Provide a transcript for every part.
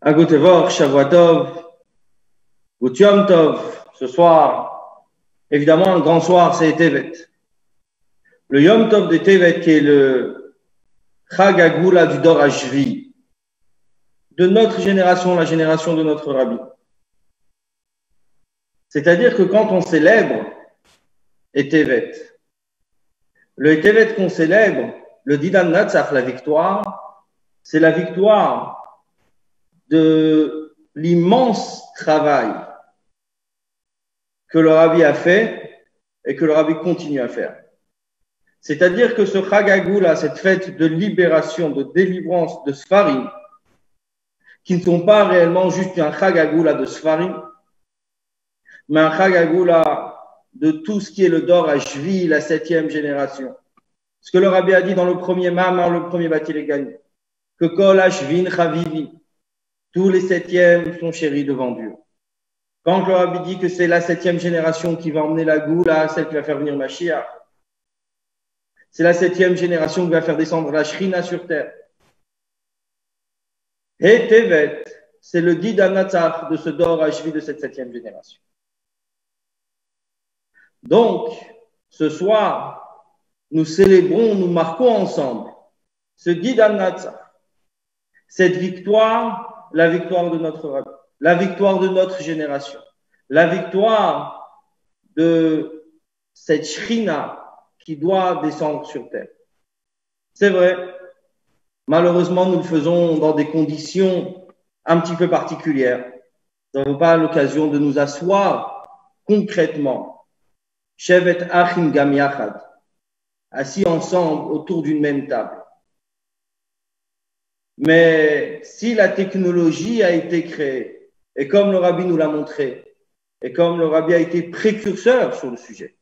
Agut Tevor, Shavua Tov, Gut Yom Tov, ce soir, évidemment, un grand soir, c'est Tevet. Le Yom Tov de Tevet, qui est le Chag Agula du Dor Hashvi, de notre génération, la génération de notre Rabbi. C'est-à-dire que quand on célèbre Tevet, le Tevet qu'on célèbre, le Didan Natsach, la victoire, c'est la victoire de l'immense travail que le Rabbi a fait et que le Rabbi continue à faire. C'est-à-dire que ce Chag Agula, cette fête de libération, de délivrance de Sfarim, qui ne sont pas réellement juste un Chag Agula de Sfarim, mais un Chag Agula de tout ce qui est le Dor Hashvi, la 7e génération. Ce que le Rabbi a dit dans le premier Mamar, le premier Batilegani, que Kol Hashvin Chavivi, tous les 7e sont chéris devant Dieu. Quand le Rabbi dit que c'est la 7e génération qui va emmener la Goula, celle qui va faire venir Mashiach, c'est la 7e génération qui va faire descendre la Shrina sur terre. Et Tevet, c'est le Didan Natsach de ce Dor Hashvi de cette 7e génération. Donc, ce soir, nous célébrons, nous marquons ensemble ce Didan Natsach, cette victoire, la victoire de notre Rabbi, la victoire de notre génération, la victoire de cette Shrina qui doit descendre sur terre. C'est vrai, malheureusement, nous le faisons dans des conditions un petit peu particulières. Nous n'avons pas l'occasion de nous asseoir concrètement, Shevet Achim Gam Yachad, assis ensemble autour d'une même table. Mais si la technologie a été créée, et comme le Rabbi nous l'a montré, et comme le Rabbi a été précurseur sur le sujet,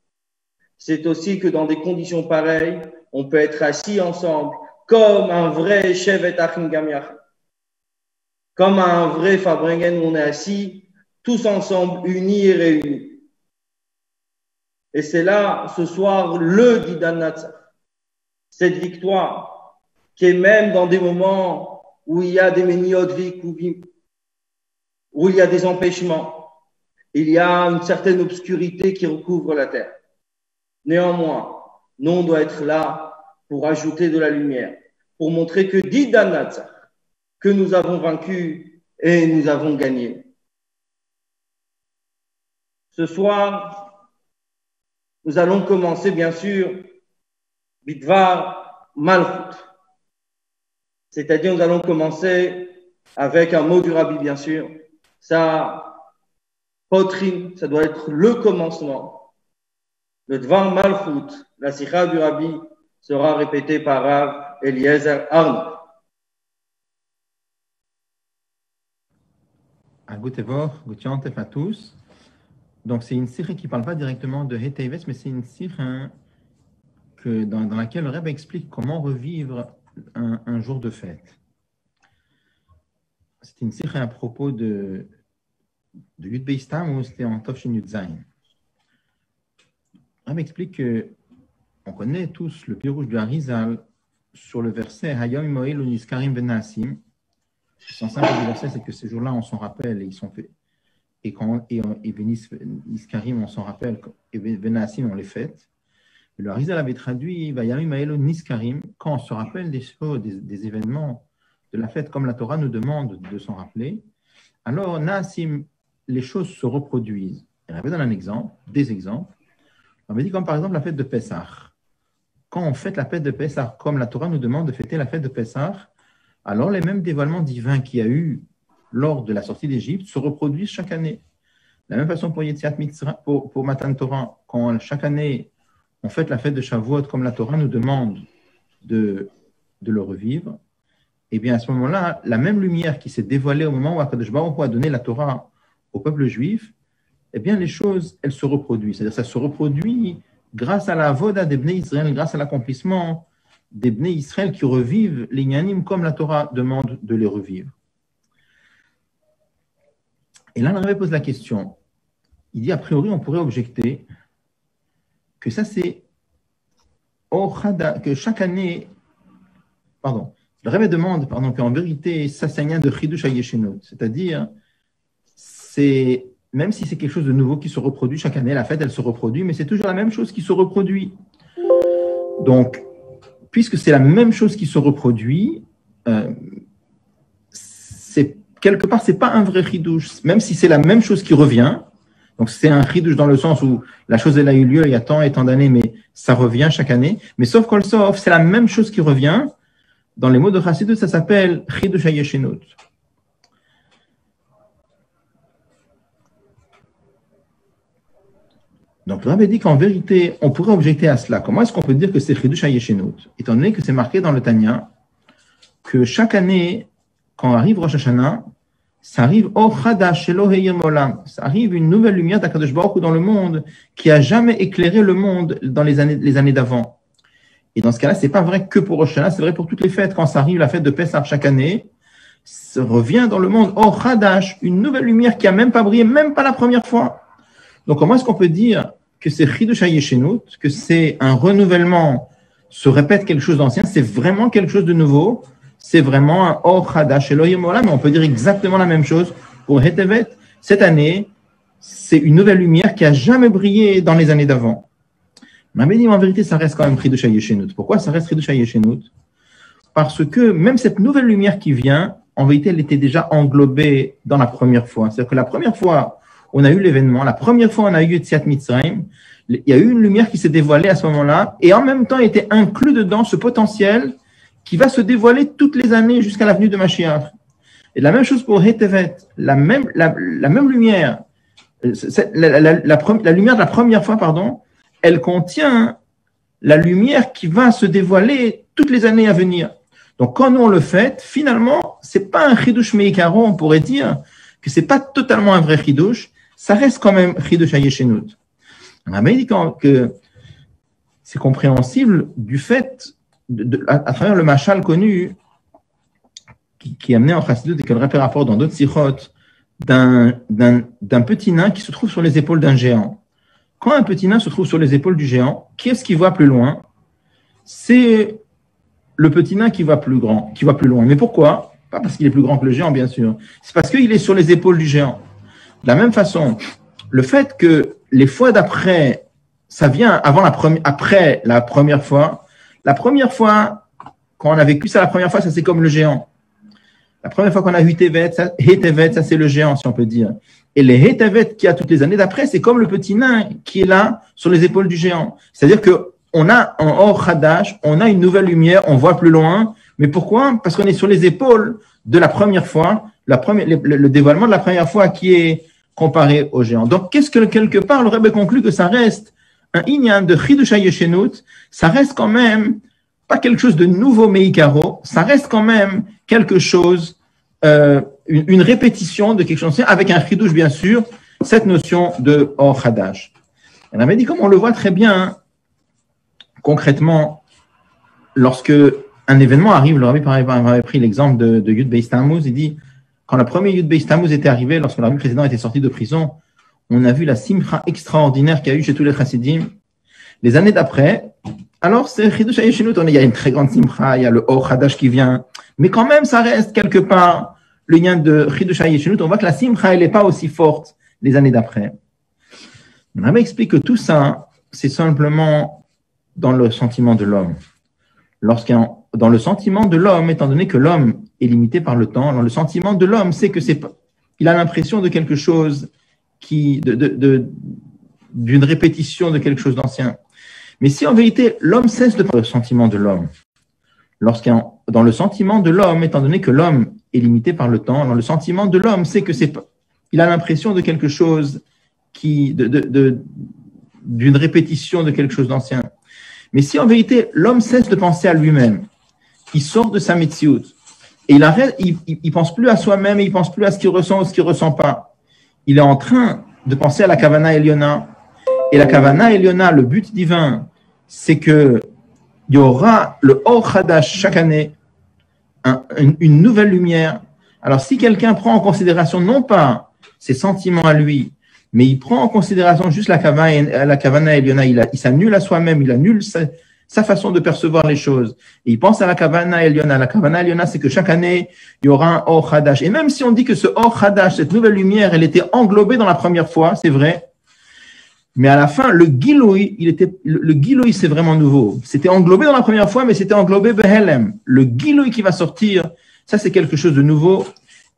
c'est aussi que dans des conditions pareilles, on peut être assis ensemble comme un vrai Shevet Achim Gam Yachad, comme un vrai Fabringen où on est assis tous ensemble, unis et réunis. Et c'est là, ce soir, le Didan Natsach, cette victoire qui est même dans des moments où il y a des méniodvik, où il y a des empêchements, il y a une certaine obscurité qui recouvre la terre. Néanmoins, nous, on doit être là pour ajouter de la lumière, pour montrer que Didan Natsach, que nous avons vaincu et nous avons gagné. Ce soir, nous allons commencer, bien sûr, Bidvar Malchut. C'est-à-dire, nous allons commencer avec un mot du Rabbi, bien sûr. Ça, potrine, ça doit être le commencement. Le Dvar Malchut, la Sikha du Rabbi, sera répétée par Rav Eliezer Arnold. Agut Tevor, Gut Yom Tov à tous. Donc, c'est une sikha qui ne parle pas directement de Tevet, mais c'est une sikha dans laquelle le Rebbe explique comment revivre un jour de fête. C'est une sikha à propos de Yud Beistam où c'était en Tovshin Yud Zayin. Le Rebbe explique qu'on connaît tous le pirouge du Harizal sur le verset Hayom Imoel Uniskarim Benasim. Le sens simple du verset, c'est que ces jours-là, on s'en rappelle et ils sont faits. Et Niskarim, on s'en rappelle, et Benassim, on les fête. Le Harizal avait traduit Vayamim Aelo Niskarim, quand on se rappelle des choses, des événements de la fête, comme la Torah nous demande de s'en rappeler. Alors, Naasim, les choses se reproduisent. Et on donne un exemple, des exemples. On avait dit comme par exemple la fête de Pessah. Quand on fête la fête de Pessah, comme la Torah nous demande de fêter la fête de Pessah, alors les mêmes dévoilements divins qu'il y a eu lors de la sortie d'Égypte se reproduisent chaque année. De la même façon pour Yetziat Mitzrayim, pour Matan Torah, quand chaque année on fête la fête de Shavuot comme la Torah nous demande de le revivre, et bien à ce moment-là, la même lumière qui s'est dévoilée au moment où Akadosh Baruch Hu a donné la Torah au peuple juif, eh bien les choses, elles se reproduisent. C'est-à-dire ça se reproduit grâce à la voda des Bnei Israël, grâce à l'accomplissement des Bnei Israël qui revivent les Inyanim comme la Torah demande de les revivre. Et là, le Rebbe pose la question. Il dit, a priori, on pourrait objecter que ça, c'est que chaque année, Le Rebbe demande, pardon, qu'en vérité, ça vient de Chidush HaYeshenut, c'est-à-dire, même si c'est quelque chose de nouveau qui se reproduit chaque année, la fête, elle se reproduit, mais c'est toujours la même chose qui se reproduit. Donc, puisque c'est la même chose qui se reproduit, quelque part, c'est pas un vrai Chidush, même si c'est la même chose qui revient. Donc, c'est un Chidush dans le sens où la chose, elle a eu lieu il y a tant et tant d'années, mais ça revient chaque année. Mais sauf Kol Sof, c'est la même chose qui revient. Dans les mots de Chassidut, ça s'appelle Chidush HaYeshenut. Donc, le Rabbi dit qu'en vérité, on pourrait objecter à cela. Comment est-ce qu'on peut dire que c'est Chidush HaYeshenut? Étant donné que c'est marqué dans le Tanya que chaque année, quand arrive Rosh Hashanah, ça arrive Or Chadash Shelo Heir Molam. Ça arrive une nouvelle lumière d'Akadosh Baruch Hu dans le monde qui a jamais éclairé le monde dans les années d'avant. Et dans ce cas-là, c'est pas vrai que pour Rosh Hashanah, c'est vrai pour toutes les fêtes. Quand ça arrive, la fête de Pessah chaque année, ça revient dans le monde Or Chadash, une nouvelle lumière qui a même pas brillé, même pas la première fois. Donc, comment est-ce qu'on peut dire que c'est Chidush HaYeshenut, que c'est un renouvellement, se répète quelque chose d'ancien, c'est vraiment quelque chose de nouveau, c'est vraiment un Or Chadash Elohim Olam, mais on peut dire exactement la même chose pour Hetevet. Cette année, c'est une nouvelle lumière qui a jamais brillé dans les années d'avant. Mais dit, en vérité, ça reste quand même Chidush HaYeshenut. Pourquoi ça reste Chidush HaYeshenut? Parce que même cette nouvelle lumière qui vient, en vérité, elle était déjà englobée dans la première fois. C'est-à-dire que la première fois, on a eu l'événement. La première fois, on a eu Yetziat Mitzrayim. Il y a eu une lumière qui s'est dévoilée à ce moment-là. Et en même temps, il était inclus dedans ce potentiel qui va se dévoiler toutes les années jusqu'à la venue de Mashiach. Et la même chose pour Hetevet. La même lumière, la lumière de la première fois, pardon, elle contient la lumière qui va se dévoiler toutes les années à venir. Donc, quand nous on le fait, finalement, c'est pas un Chidush Meikaro, on pourrait dire que c'est pas totalement un vrai Chidush, ça reste quand même Chidush HaYeshenut. On a dit que c'est compréhensible du fait, à travers le machal connu, qui est amené en Chassidut et que le Rebbe rapporte dans d'autres sichot, d'un petit nain qui se trouve sur les épaules d'un géant. Quand un petit nain se trouve sur les épaules du géant, qui est-ce qui voit plus loin? C'est le petit nain qui voit plus grand, qui voit plus loin. Mais pourquoi? Pas parce qu'il est plus grand que le géant, bien sûr. C'est parce qu'il est sur les épaules du géant. De la même façon, le fait que les fois d'après, ça vient après la première fois. La première fois, quand on a vécu ça la première fois, ça c'est comme le géant. La première fois qu'on a eu Hetevet, ça c'est le géant, si on peut dire. Et les Hetevet qu'il y a toutes les années d'après, c'est comme le petit nain qui est là sur les épaules du géant. C'est-à-dire que on a un Or Chadash, on a une nouvelle lumière, on voit plus loin. Mais pourquoi? Parce qu'on est sur les épaules de la première fois, le dévoilement de la première fois qui est comparé au géant. Donc, qu'est-ce que quelque part le Rebbe conclut que ça reste un inyan de Chidush HaYeshenut, ça reste quand même pas quelque chose de nouveau meikaro, ça reste quand même quelque chose, une répétition de quelque chose, avec un Chidush bien sûr, cette notion de Or Chadash. On avait dit comme on le voit très bien concrètement, lorsque un événement arrive, le Rabbi avait pris l'exemple de Yud Beis Tammuz, il dit, quand le premier Yud Beis Tammuz était arrivé, lorsque le Rabbi précédent était sorti de prison, on a vu la simcha extraordinaire qu'il y a eu chez tous les chassidim. Les années d'après, alors c'est Chidush HaYeshenut, il y a une très grande simcha, il y a le Or Chadash qui vient, mais quand même ça reste quelque part le lien de Chidush HaYeshenut, on voit que la simcha elle n'est pas aussi forte les années d'après. Le Rabbi explique que tout ça, c'est simplement dans le sentiment de l'homme. Dans le sentiment de l'homme, étant donné que l'homme est limité par le temps, dans le sentiment de l'homme, c'est que il a l'impression de quelque chose d'une répétition de quelque chose d'ancien. Mais si en vérité, l'homme cesse de parler le sentiment de l'homme, dans le sentiment de l'homme, étant donné que l'homme est limité par le temps, dans le sentiment de l'homme, c'est que il a l'impression de quelque chose d'une répétition de quelque chose d'ancien. Mais si en vérité, l'homme cesse de penser à lui-même, il sort de sa metsiout, et il pense plus à soi-même, et il pense plus à ce qu'il ressent ou ce qu'il ressent pas. Il est en train de penser à la Kavana Eliona. Et la Kavana Eliona, le but divin, c'est que il y aura le Or Chadash chaque année, une nouvelle lumière. Alors si quelqu'un prend en considération non pas ses sentiments à lui, mais il prend en considération juste la Kavana Eliona, il s'annule à soi-même, il annule sa façon de percevoir les choses. Et il pense à la Kavana Eliona. La Kavana Eliona, c'est que chaque année, il y aura un Or Hadash. Et même si on dit que ce Or Hadash, cette nouvelle lumière, elle était englobée dans la première fois, c'est vrai. Mais à la fin, le Giloui, le Giloui, c'est vraiment nouveau. C'était englobé dans la première fois, mais c'était englobé Behelem. Le Giloui qui va sortir, ça, c'est quelque chose de nouveau.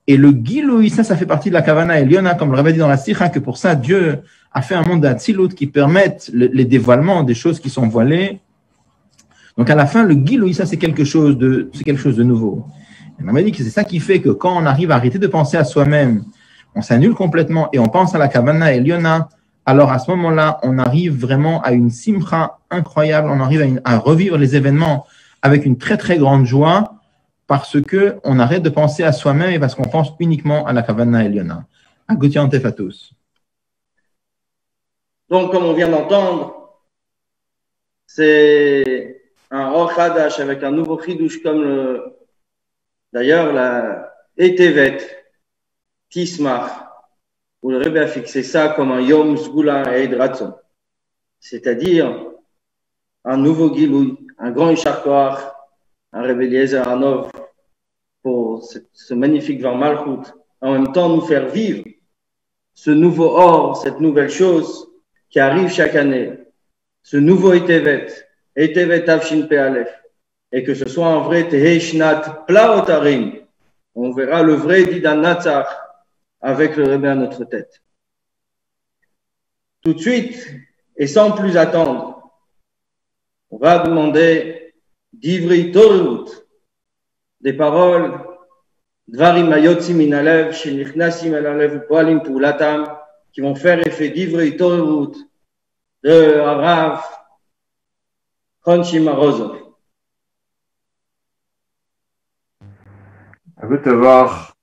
Et le Giloui, ça fait partie de la Kavana Eliona, comme le Rabbi dit dans la Sikha, que pour ça, Dieu a fait un monde d'Atzilut qui permettent les dévoilements des choses qui sont voilées. Donc, à la fin, le Giloui, ça, c'est quelque chose de nouveau. Et on m'a dit que c'est ça qui fait que quand on arrive à arrêter de penser à soi-même, on s'annule complètement et on pense à la Kavana Eliona, alors à ce moment-là, on arrive vraiment à une simcha incroyable, on arrive à revivre les événements avec une très très grande joie parce qu'on arrête de penser à soi-même et parce qu'on pense uniquement à la Kavana Eliona. À Gauthier Antef à tous. Donc, comme on vient d'entendre, c'est un Or Hadash avec un nouveau Chidouche comme d'ailleurs la Etevet Tismach, où le Rebbe a fixé ça comme un Yom Sgula et Ratzon, c'est-à-dire un nouveau Giloui, un grand Isharkoach, un Rebbe Eliezer Hanov pour ce magnifique Dvar Malchut, en même temps nous faire vivre ce nouveau Or, cette nouvelle chose qui arrive chaque année, ce nouveau Etevet Tavshin Pe'alef, et que ce soit un vrai Teheshnat Plaotarim, on verra le vrai Didan Natsach avec le Rebbe à notre tête. Tout de suite, et sans plus attendre, on va demander d'Ivri Torut, des paroles, Dvarim Ayotzi Minalev, Shenichnasim Elalev Poalim Poulatam, qui vont faire effet d'Ivri Torut de Harav Chonshim Arozov. À te voir,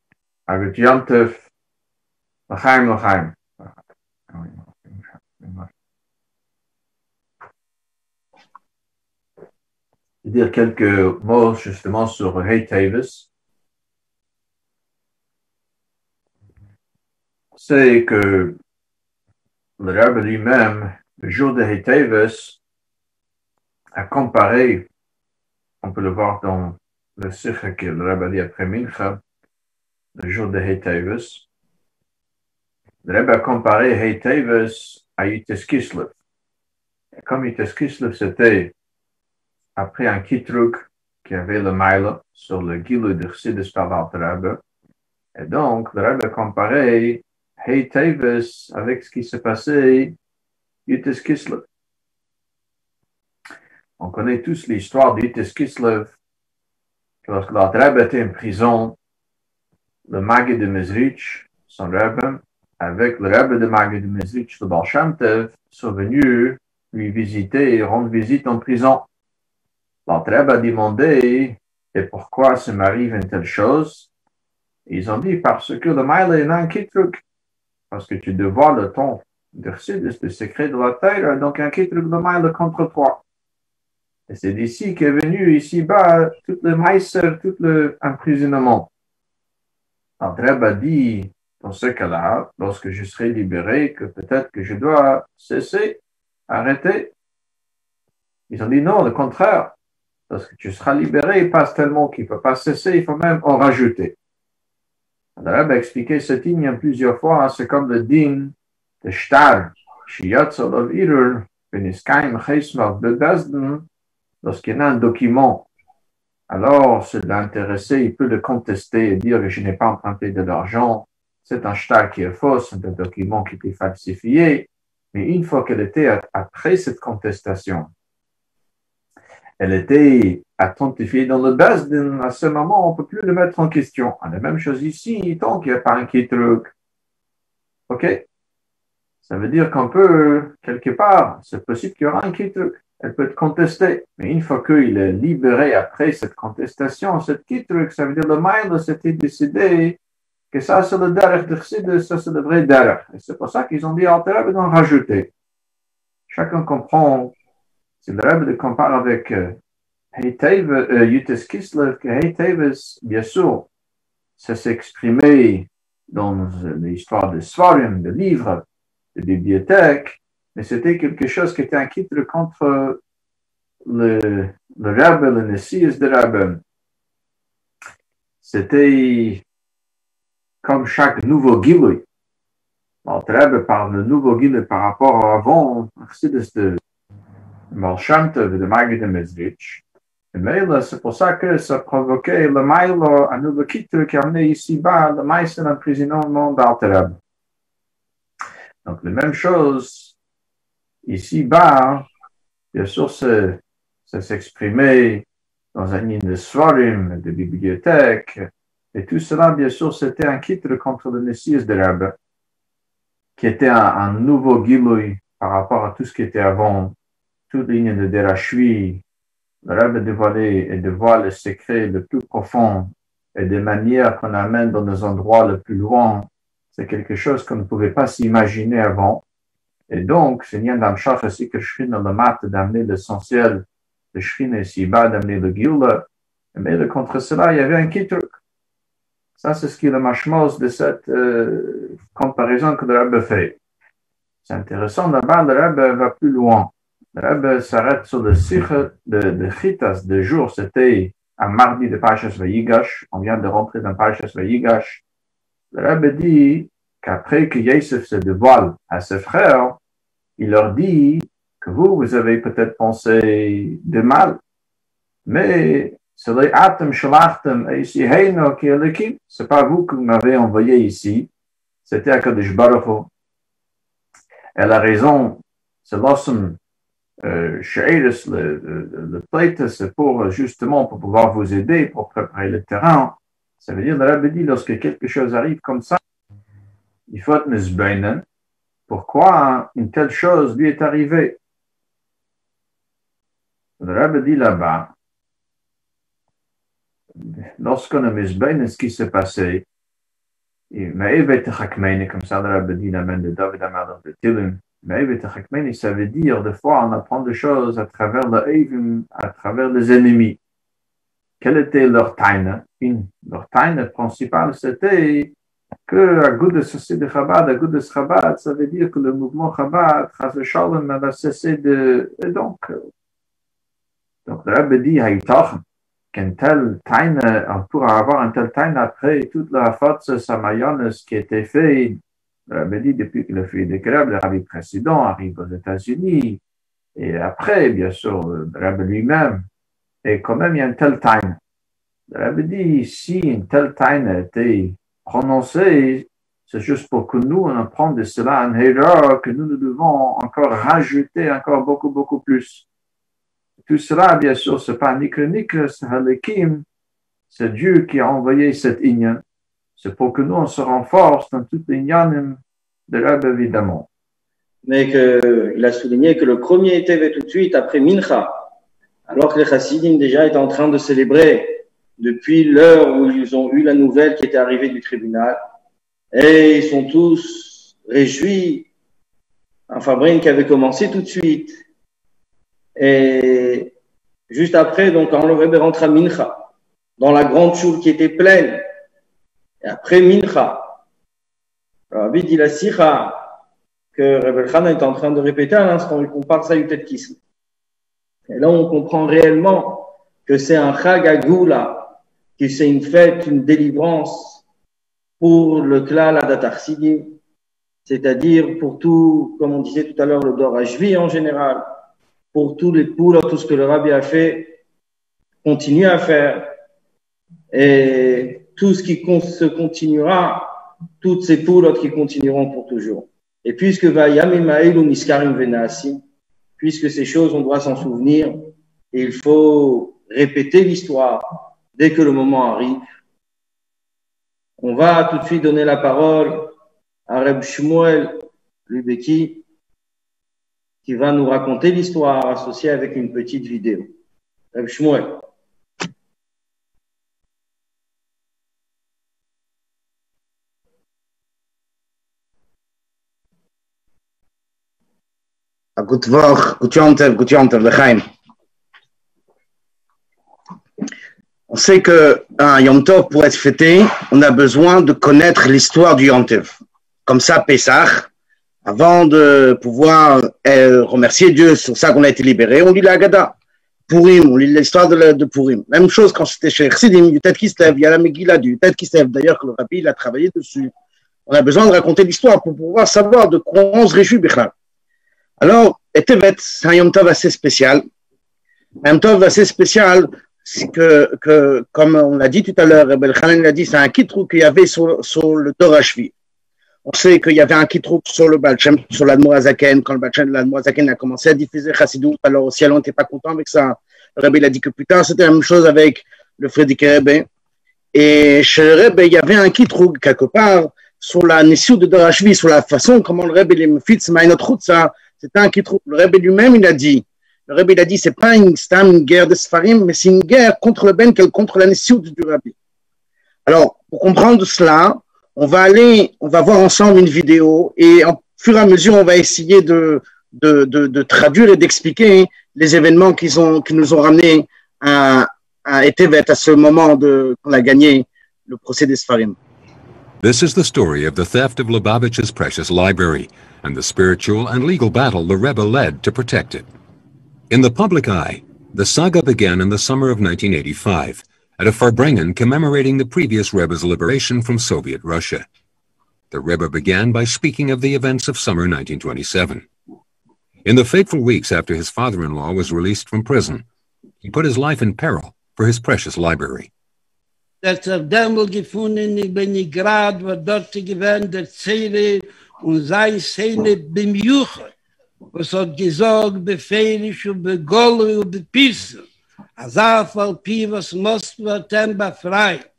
avec Yantef, Lachaim. Dire quelques mots justement sur Hey Tavis. C'est que le Rebbe lui-même, le jour de Hey Tavis, a comparé, on peut le voir dans le Sikha que le Rebbe dit après Mincha, le jour de Hey Tavis. Le Rebbe a comparé Hey Tavis à Yites Kislev. Et comme Yites Kislev, c'était après un kitruk qui avait le maïla sur le Gilou de Chassidus par le Rebbe. Et donc, le Rebbe a comparé Hey Tavis avec ce qui s'est passé Yites Kislev. On connaît tous l'histoire d'Yites Kislev. Lorsque le Rebbe était en prison, le Maggid de Mezrich, son Rebbe, avec le Rebbe de Maggid de Mezrich, le Baal Shem Tov, sont venus lui visiter et rendre visite en prison. Le Rebbe a demandé et pourquoi ça m'arrive une telle chose. Ils ont dit parce que le maïla est un kitruk, parce que tu dévoiles le ton de Chassidus, le secret de la terre, donc un kitruk de maïla contre toi. Et c'est d'ici qu'est venu ici-bas tout le maïser, tout l'emprisonnement. Le Rebbe a dit, dans ce cas-là, lorsque je serai libéré, que peut-être que je dois cesser, arrêter. Ils ont dit non, le contraire. Lorsque tu seras libéré, il passe tellement qu'il ne peut pas cesser, il faut même en rajouter. Le Rebbe a expliqué cette ligne plusieurs fois, c'est comme le din de Shtar, Shiyatzol of Irur, Beniskaim Chesmav Bebezdin, lorsqu'il y a un document, alors l'intéressé, il peut le contester et dire que je n'ai pas emprunté de l'argent, c'est un Shtar qui est faux, c'est un document qui est falsifié, mais une fois qu'elle était après cette contestation, elle était authentifiée dans le Bezdin, à ce moment, on ne peut plus le mettre en question. La même chose ici, tant qu'il n'y a pas un kitruk. OK? Ça veut dire qu'on peut, quelque part, c'est possible qu'il y aura un kitruk. Elle peut être contestée. Mais une fois qu'il est libéré après cette contestation, cette kitruk, ça veut dire le maïl s'était décidé que ça, c'est le derech de Chassidus, ça, c'est le vrai derech. Et c'est pour ça qu'ils ont dit, Alter Rebbe d'en rajouter. Chacun comprend. Si le Rebbe le compare avec Yites Kislev, que Hey Tavis, bien sûr, ça s'exprimait dans l'histoire de Svarim, de livres, de bibliothèques, mais c'était quelque chose qui était un kitre contre le Rebbe, le Messias de Rebbe, c'était comme chaque nouveau Gilui. L'Alter Rebbe parle de nouveau Gilui par rapport à avant, de Baal Shem Tov et de Maggid de Mezrich. Et c'est pour ça que ça provoquait le Maïlo, un nouveau Kitur qui a amené ici-bas le Maïs l'emprisonnement d'Alter Rebbe. Donc, la même chose, ici-bas, bien sûr, ça s'exprimait dans un ligne de Svarim, de bibliothèque, et tout cela, bien sûr, c'était un Kitur contre le Messias de Rebbe, qui était un nouveau Gilui par rapport à tout ce qui était avant, toute ligne de Derashvi. Le Rebbe dévoile le secret le plus profond et des manières qu'on amène dans des endroits le plus loin. C'est quelque chose qu'on ne pouvait pas s'imaginer avant. Et donc, c'est Nyan Damshach aussi que Shrina le mat d'amener l'essentiel, le Shrina ici-bas, d'amener le Gilui. Mais contre cela, il y avait un Kitruk. Ça, c'est ce qui est le mashmos de cette comparaison que le Rebbe fait. C'est intéressant, là-bas, le Rebbe va plus loin. Le Rebbe s'arrête sur le sikh de Chitas de jour. C'était un mardi de Parshas Vayigash. On vient de rentrer dans Parshas Vayigash. Le Rebbe dit qu'après que Yosef se dévoile à ses frères, il leur dit que vous avez peut-être pensé de mal, mais c'est pas vous que vous m'avez envoyé ici, c'était Akadosh Baruch Hu. Elle a raison, c'est l'awesome. Le plate, c'est pour justement pour pouvoir vous aider, pour préparer le terrain. Ça veut dire, le Rebbe dit, lorsque quelque chose arrive comme ça, il faut être misbeinen. Pourquoi une telle chose lui est arrivée? Le Rebbe dit là-bas, lorsqu'on a misbeinen ce qui s'est passé, comme ça le Rebbe dit, l'amène de David Amalek de Tilim, ça veut dire, des fois, on apprend des choses à travers le Eivim, à travers les ennemis. Quelle était leur taina? Leur taina principale, c'était que Agudas de Chabad, ça veut dire que le mouvement Chabad, Chas Shalom, a cessé de... Et donc le Rebbe dit, qu'un tel taina, on pourra avoir un tel taina après toute la force samayones qui était faite. Le Rebbe dit, depuis que le fils de Caleb, le rabbi précédent, arrive aux États-Unis, et après, bien sûr, le Rebbe lui-même, et quand même, il y a un tel taina. Le Rebbe dit, si une telle taina a été prononcée, c'est juste pour que nous, on apprenne de cela un erreur que nous devons encore rajouter encore beaucoup, beaucoup plus. Tout cela, bien sûr, c'est pas Nikre, c'est Halekim, c'est Dieu qui a envoyé cette inyan. C'est pour que nous, on se renforce dans toute l'inyanim de Rebbe, évidemment. Mais il a souligné que le premier était tout de suite après Mincha, alors que les Chassidim déjà étaient en train de célébrer depuis l'heure où ils ont eu la nouvelle qui était arrivée du tribunal. Et ils sont tous réjouis. Un Fabrin qui avait commencé tout de suite. Et juste après, donc, quand le Rebbe rentre à Mincha, dans la grande choule qui était pleine, et après Mincha, le Rabbi dit la Sikha que Rebbe Khan est en train de répéter à l'instant, il compare ça à Yutet Kislev. Et là, on comprend réellement que c'est un Chag Agula, que c'est une fête, une délivrance pour le Klal Adat Chassidim, c'est-à-dire pour tout, comme on disait tout à l'heure, le Dor Hashvi en général, pour tous les poules, tout ce que le Rabbi a fait, continue à faire, et tout ce qui se continuera, toutes ces poules qui continueront pour toujours. Et puisque Vayamim Ha'elu Niskarim Venasim, puisque ces choses, on doit s'en souvenir, et il faut répéter l'histoire dès que le moment arrive. On va tout de suite donner la parole à Reb Shmuel Lubeki, qui va nous raconter l'histoire associée avec une petite vidéo. Reb Shmuel. Gut Yontev, Lechaim. On sait que un Yom Tov, pour être fêté, on a besoin de connaître l'histoire du Yom Tov. Comme ça, Pessah, avant de pouvoir remercier Dieu sur ça qu'on a été libéré, on lit la Haggadah. Purim, on lit l'histoire de Purim. Même chose quand c'était chez Chassidim, du Tet Kislev, il y a la Megillah du Tet Kislev. D'ailleurs, que le Rabbi, il a travaillé dessus. On a besoin de raconter l'histoire pour pouvoir savoir de quoi on se réjouit, Bichlal. Alors, Tevet, c'est un Yom Tov assez spécial. Un Yom Tov assez spécial, c'est que comme on l'a dit tout à l'heure, Rebbe Elchanan l'a dit, c'est un kitrou qu'il y avait sur le Torah Shvi. On sait qu'il y avait un kitrou sur le Baal Shem, sur l'Admor Hazaken, quand le Baal Shem, l'Admor Hazaken a commencé à diffuser Chassidut, alors aussi, on n'était pas content avec ça. Le Rebbe, il a dit que plus tard, c'était la même chose avec le Frierdiker Rebbe. Et chez le Rebbe, il y avait un kitrou, quelque part, sur la Nessiut de Torah Shvi, sur la façon comment le Rebbe, il me fit, c'est Ma'anot Chutza, c'était un kitrou. Le Rebbe lui-même, il a dit, c'est pas une guerre de Sfarim, mais c'est une guerre contre le Ben, contre la Nessiut du Rabbi. Alors, pour comprendre cela, on va voir ensemble une vidéo et au fur et à mesure, on va essayer de traduire et d'expliquer les événements qui nous ont ramenés à Tevet, à ce moment qu'on a gagné le procès des Sfarim. This is the story of the theft of Lubavitch's precious library and the spiritual and legal battle the Rebbe led to protect it. In the public eye, the saga began in the summer of 1985 at a Farbrengen commemorating the previous Rebbe's liberation from Soviet Russia. The Rebbe began by speaking of the events of summer 1927. In the fateful weeks after his father-in-law was released from prison, he put his life in peril for his precious library. Der Zerdämmel gefunden in Benigrad, wo dort gewähnt der Zere und sein Szene bemjuchet, was hat gesagt, befehlisch und begolri und bepissen, als Fall Pi, was Moskwa tem befreit.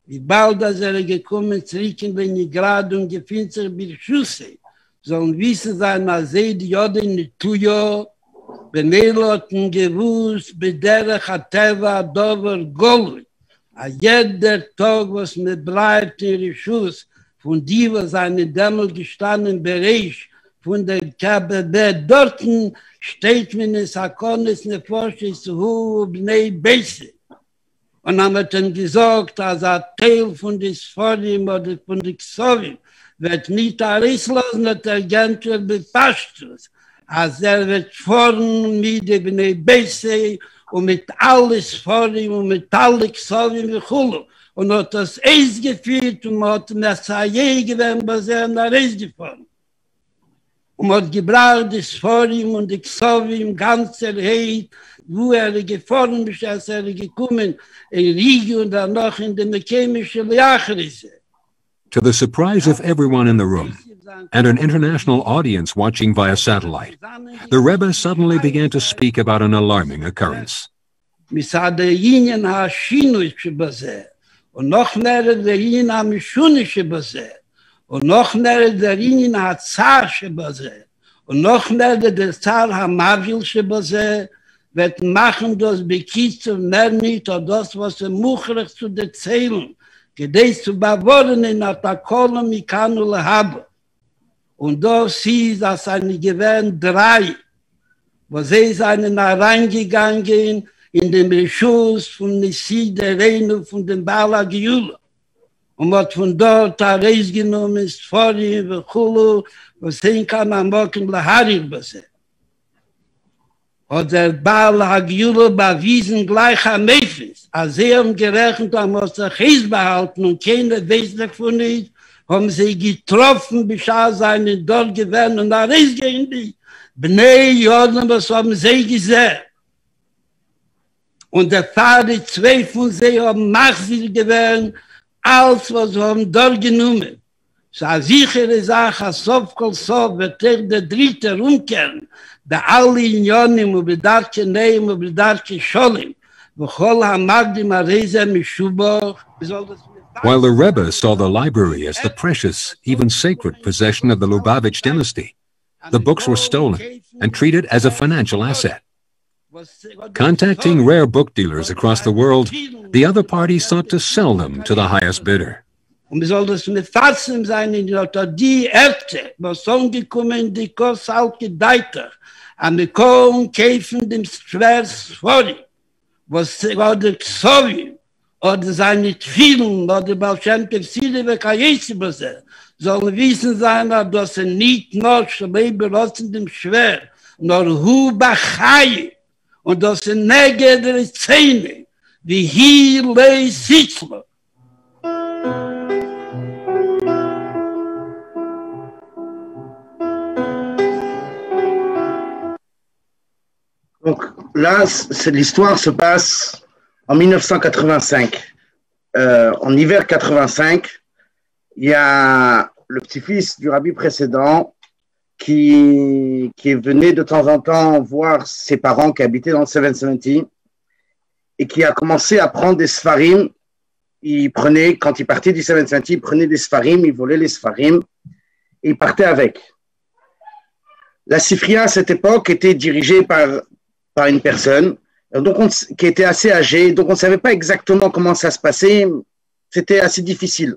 Wie bald als gekommen zurück in Benigrad und gefühlt sich Birschusse, sollen wissen sein, als die Joden in Tuyo, Beneloten gewusst, bederech Ateva, Dover, Golri. A jeder Tag, was mir bleibt in Rishus, von die, was eine Dämmel gestanden Bereich, von der KBB, dorten steht mir in Sakonis ne Forsches Hu Bnei Beise. Und haben wir dann gesagt, als ein Teil von des Forim oder von des Xovim wird nicht auslassen, dass der Gentler bepasst ist. Als wird vorn mit der Bnei Beise und mit alles vor ihm und mit alle Xovim und Chulu. Und hat das Eis geführt und hat Messiah gewinnt, was nach Eis gefahren. Und hat gebraucht das vor ihm und die Xovim ganz erhält, wo gefahren ist, als gekommen in Riga und dann noch in den chemischen Leachrisse. To the surprise of everyone in the room, and an international audience watching via satellite, the Rebbe suddenly began to speak about an alarming occurrence. Misadayinyan ha-shinu shebazeh, und noch mehr der Yin ha-mishuni shebazeh, und noch mehr der Yin ha-zar shebazeh, und noch mehr der Zar ha-mavil shebazeh, wird machen das Bekitzer mehr nicht, oder das, was muchrig zu erzählen, gedeiht zu bewahren in Atakolum ikanu lehabe. Und da sie, dass eine gewähren drei, wo sie seien reingegangen in den Beschuss von Nissi der Reine von dem Bala Giula. Und was von dort rausgenommen ist, vor ihm, Chulu, was sehen kann am Morgen Laharir bese. Und der Bala Giula bewiesen gleich am Mephis, als sie haben gerechnet, muss er Chies behalten und keiner weiß davon nicht, haben sie getroffen, bisher seine dort gewähnt und da rausgehen die. Bnei Jordan, was haben sie gesehen? Und der Vater, zwei von sie haben Machsel gewähnt, als was haben dort genommen. Es ist eine sichere Sache, als Sofkol Sof wird der dritte umkehren, der alle in Jonim und bedarke Neim und bedarke Scholim, While the Rebbe saw the library as the precious, even sacred possession of the Lubavitch dynasty, the books were stolen and treated as a financial asset. Contacting rare book dealers across the world, the other party sought to sell them to the highest bidder. Und wir sollen das mit Fassen sein, in die Erde, was umgekommen, die kostet gedeiter, an die Kohlen kämpfen dem Schwers vor ihm, was oder Xovim, oder seine Tfilen, oder Balschenke Psile, wie Kajesibasse, sollen wissen sein, dass nicht nur Schleber lassen dem Schwer, nur Hu Bachai, und das in Nege der Szene, wie hier lei Sitzler. Donc là, l'histoire se passe en 1985. En hiver 85, il y a le petit-fils du rabbi précédent qui venait de temps en temps voir ses parents qui habitaient dans le 770 et qui a commencé à prendre des sfarim. Quand il partait du 770, il prenait des sfarim, il volait les sfarim et il partait avec. La Sifria à cette époque était dirigée par une personne donc qui était assez âgée, donc on ne savait pas exactement comment ça se passait, c'était assez difficile.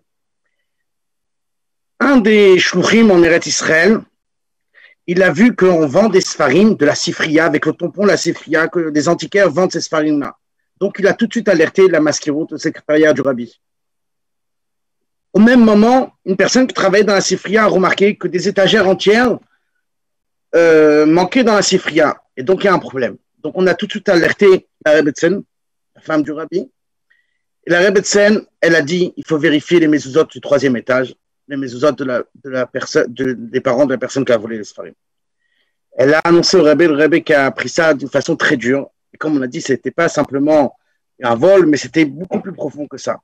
Un des shluchim en Eretz Israël, il a vu qu'on vend des sfarim de la Sifria, avec le tampon de la Sifria, que des antiquaires vendent ces sfarim-là. Donc il a tout de suite alerté la maskirout, le secrétariat du rabbi. Au même moment, une personne qui travaillait dans la Sifria a remarqué que des étagères entières manquaient dans la Sifria, et donc il y a un problème. Donc, on a tout de suite alerté la Rebbetzin, la femme du rabbi. Et la Rebbetzin, elle a dit, il faut vérifier les mezuzot du 3e étage, les mezuzot des parents de la personne qui a volé les sfarim. Elle a annoncé au rabbi, le rabbi qui a pris ça d'une façon très dure. Et comme on a dit, c'était pas simplement un vol, mais c'était beaucoup plus profond que ça.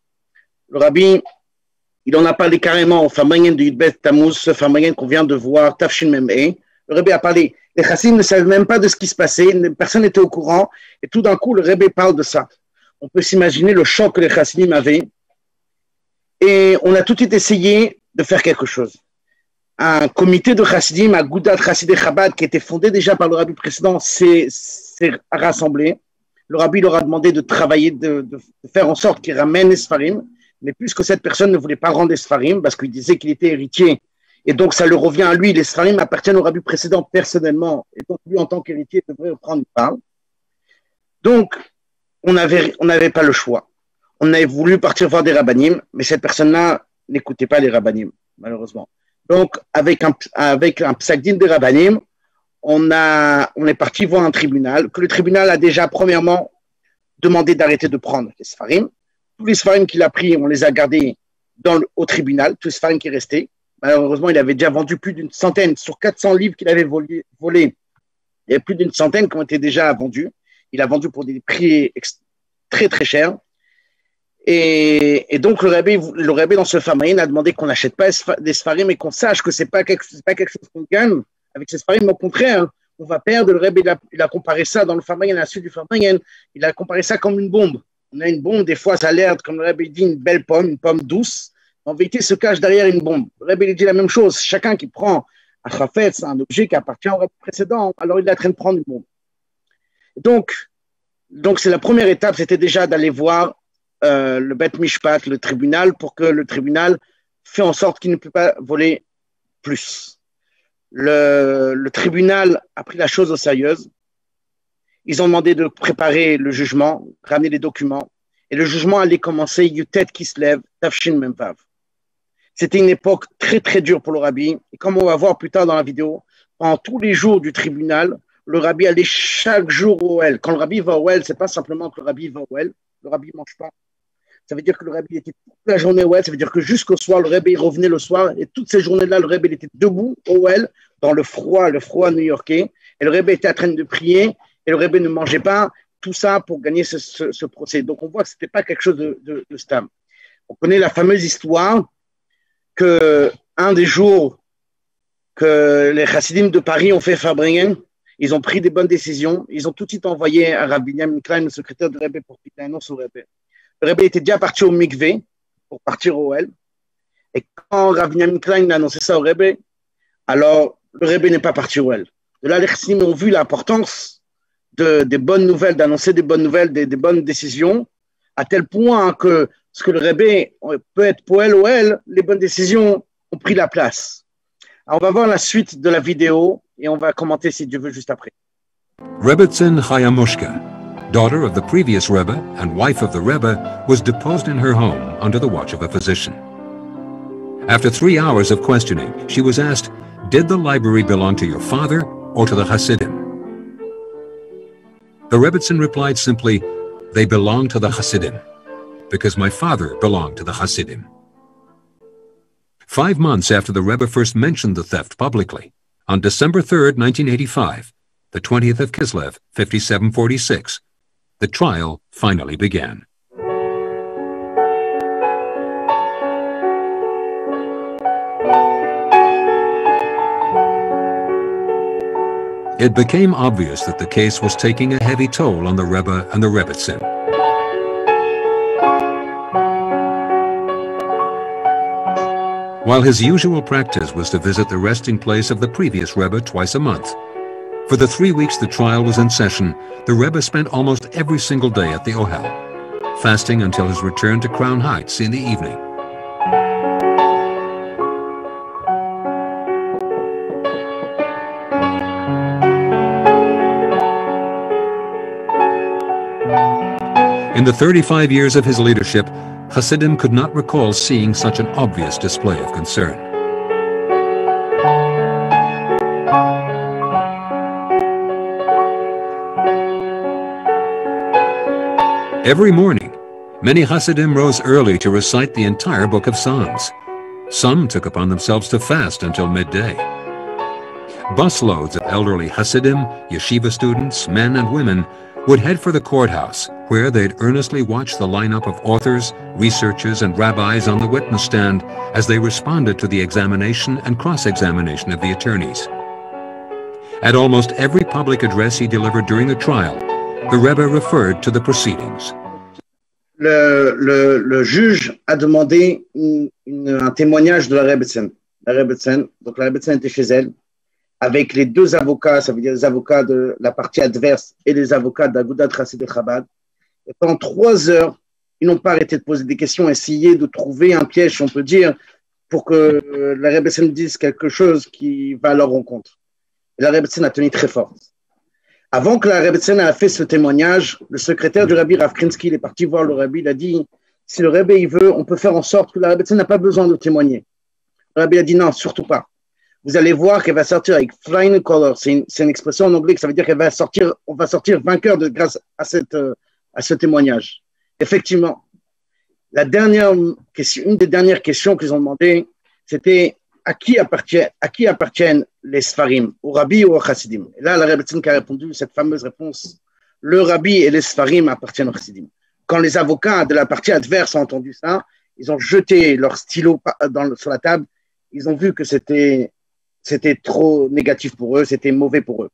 Le rabbi, il en a parlé carrément au Famanien de Yudbet Tammuz, ce Famanien qu'on vient de voir, Tafshin Mem'e. Le rabbi a parlé. Les chassidim ne savaient même pas de ce qui se passait, personne n'était au courant, et tout d'un coup, le Rebbe parle de ça. On peut s'imaginer le choc que les chassidim avaient, et on a tout de suite essayé de faire quelque chose. Un comité de chassidim, Agudat Chassidei Chabad, qui était fondé déjà par le rabbi précédent, s'est rassemblé. Le rabbi leur a demandé de travailler, de faire en sorte qu'ils ramènent les sfarim, mais puisque cette personne ne voulait pas rendre les sfarim, parce qu'il disait qu'il était héritier, et donc, ça le revient à lui. Les sfarim appartiennent au rabbi précédent personnellement. Et donc, lui, en tant qu'héritier, devrait prendre une part. Donc, on n'avait pas le choix. On avait voulu partir voir des rabbanim, mais cette personne-là n'écoutait pas les rabbanim, malheureusement. Donc, avec un psakdin des rabbanim, on est parti voir un tribunal, que le tribunal a déjà, premièrement, demandé d'arrêter de prendre les sfarim. Tous les sfarim qu'il a pris, on les a gardés au tribunal, tous les sfarim qui restaient. Malheureusement, il avait déjà vendu plus d'une centaine. Sur 400 livres qu'il avait volés, il y avait plus d'une centaine qui ont été déjà vendus. Il a vendu pour des prix très, très chers. Et donc, le rabbi dans ce Famaïn a demandé qu'on n'achète pas des sfarim et qu'on sache que ce n'est pas quelque chose qu'on gagne avec ces sfarim. Au contraire, on va perdre. Le rabbi, il a comparé ça dans le Famaïn, à la suite du Famaïn. Il a comparé ça comme une bombe. On a une bombe, des fois, ça a l'air, comme le rabbi dit, une belle pomme, une pomme douce. En vérité, se cache derrière une bombe. Le rabbi dit la même chose. Chacun qui prend un chafetz, un objet qui appartient au rabbi précédent, alors il est en train de prendre une bombe. Donc c'est la première étape, c'était déjà d'aller voir le Bet Mishpat, le tribunal, pour que le tribunal fait en sorte qu'il ne peut pas voler plus. Le tribunal a pris la chose au sérieux. Ils ont demandé de préparer le jugement, ramener les documents, et le jugement allait commencer Yutet Kislev, Tafshin Memvav. C'était une époque très très dure pour le rabbi. Et comme on va voir plus tard dans la vidéo, pendant tous les jours du tribunal, le rabbi allait chaque jour au Oel. Quand le rabbi va au Oel, c'est pas simplement que le rabbi va au Oel, le rabbi mange pas. Ça veut dire que le rabbi était toute la journée au Oel, ça veut dire que jusqu'au soir, le rabbi revenait le soir, et toutes ces journées-là, le rabbi était debout au Oel, dans le froid new-yorkais, et le rabbi était en train de prier, et le rabbi ne mangeait pas, tout ça pour gagner ce procès. Donc on voit que c'était pas quelque chose de stam. On connaît la fameuse histoire que un des jours que les chassidim de Paris ont fait Farbringen, ils ont pris des bonnes décisions, ils ont tout de suite envoyé à Rabbi Binyamin Klein, le secrétaire du Rebbe, pour qu'il annonce au Rebbe. Le Rebbe était déjà parti au mikvé pour partir au Oel, et quand Rabbi Binyamin Klein a annoncé ça au Rebbe, alors le Rebbe n'est pas parti au Oel. De là, les chassidim ont vu l'importance des bonnes nouvelles, d'annoncer des bonnes nouvelles, des bonnes décisions, à tel point que ce que le Rebbe peut être poël ou elle, les bonnes décisions ont pris la place. Alors on va voir la suite de la vidéo et on va commenter si Dieu veut juste après. Rebbetzin Chayamushka, daughter of the previous Rebbe and wife of the Rebbe, was deposed in her home under the watch of a physician. After 3 hours of questioning, she was asked, "Did the library belong to your father or to the Hasidim?" The Rebbitzin replied simply, "They belong to the Hasidim, because my father belonged to the Hasidim." 5 months after the Rebbe first mentioned the theft publicly, on December 3rd, 1985, the 20th of Kislev, 5746, the trial finally began. It became obvious that the case was taking a heavy toll on the Rebbe and the Rebbitzin. While his usual practice was to visit the resting place of the previous Rebbe twice a month, for the 3 weeks the trial was in session, the Rebbe spent almost every single day at the Ohel, fasting until his return to Crown Heights in the evening. In the 35 years of his leadership, Hasidim could not recall seeing such an obvious display of concern. Every morning, many Hasidim rose early to recite the entire book of Psalms. Some took upon themselves to fast until midday. Busloads of elderly Hasidim, yeshiva students, men and women would head for the courthouse, where they'd earnestly watch the lineup of authors, researchers, and rabbis on the witness stand as they responded to the examination and cross-examination of the attorneys. At almost every public address he delivered during the trial, the Rebbe referred to the proceedings. Le juge a demandé un témoignage de la Rebbitzin. Donc la Rebbitzin était chez elle, avec les deux avocats, ça veut dire les avocats de la partie adverse et les avocats d'Agudat Chassidei Chabad. Et pendant 3 heures, ils n'ont pas arrêté de poser des questions, essayer de trouver un piège, on peut dire, pour que la Rebbitzin dise quelque chose qui va à leur rencontre. Et la Rebbitzin a tenu très fort. Avant que la Rebbitzin a fait ce témoignage, le secrétaire du Rabbi Rav Krinsky, il est parti voir le Rabbi, il a dit, si le Rabbi il veut, on peut faire en sorte que la Rebbitzin n'a pas besoin de témoigner. Le Rabbi a dit non, surtout pas. Vous allez voir qu'elle va sortir avec flying colors. C'est une expression en anglais que ça veut dire on va sortir vainqueur grâce à ce témoignage. Effectivement, une des dernières questions qu'ils ont demandé, c'était à qui appartiennent les Sfarim, au Rabbi ou au Chassidim? Et là, la Rebbitzin qui a répondu cette fameuse réponse, le Rabbi et les Sfarim appartiennent aux Chassidim. Quand les avocats de la partie adverse ont entendu ça, ils ont jeté leur stylo sur la table, ils ont vu que c'était trop négatif pour eux, c'était mauvais pour eux.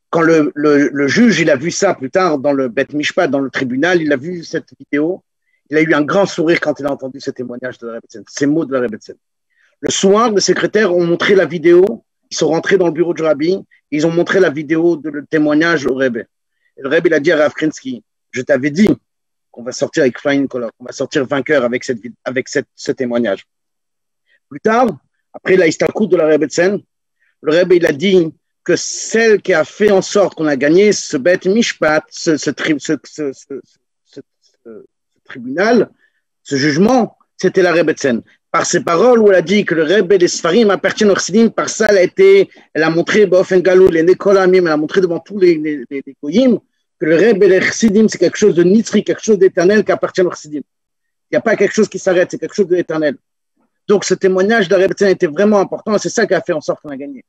Quand le juge il a vu ça plus tard dans le Bet Mishpat, dans le tribunal, il a vu cette vidéo, il a eu un grand sourire quand il a entendu ce témoignage de la Rebbitzin, ces mots de la Rebbitzin. Le soir, les secrétaires ont montré la vidéo, ils sont rentrés dans le bureau du Rabbi, ils ont montré la vidéo de le témoignage au Rebbe. Et le Rebbe il a dit à Rav Krinsky, je t'avais dit qu'on va sortir avec flying color, qu'on va sortir vainqueur avec ce témoignage. Plus tard, après la Istalkut de la Rebbitzin, le Rebbe il a dit que celle qui a fait en sorte qu'on a gagné ce Bet Mishpat, ce tribunal, ce jugement, c'était la Rebbitzin. Par ses paroles où elle a dit que le Rebbe des Sfarim appartient au Chassidim, par ça elle a montré Ba'ofen Galou, les Nekolamim, elle a montré devant tous les Goyim que le Rebbe des Chassidim c'est quelque chose de nitzri, quelque chose d'éternel qui appartient au Chassidim. Il n'y a pas quelque chose qui s'arrête, c'est quelque chose d'éternel. Donc ce témoignage de la Rebbitzin était vraiment important et c'est ça qui a fait en sorte qu'on a gagné.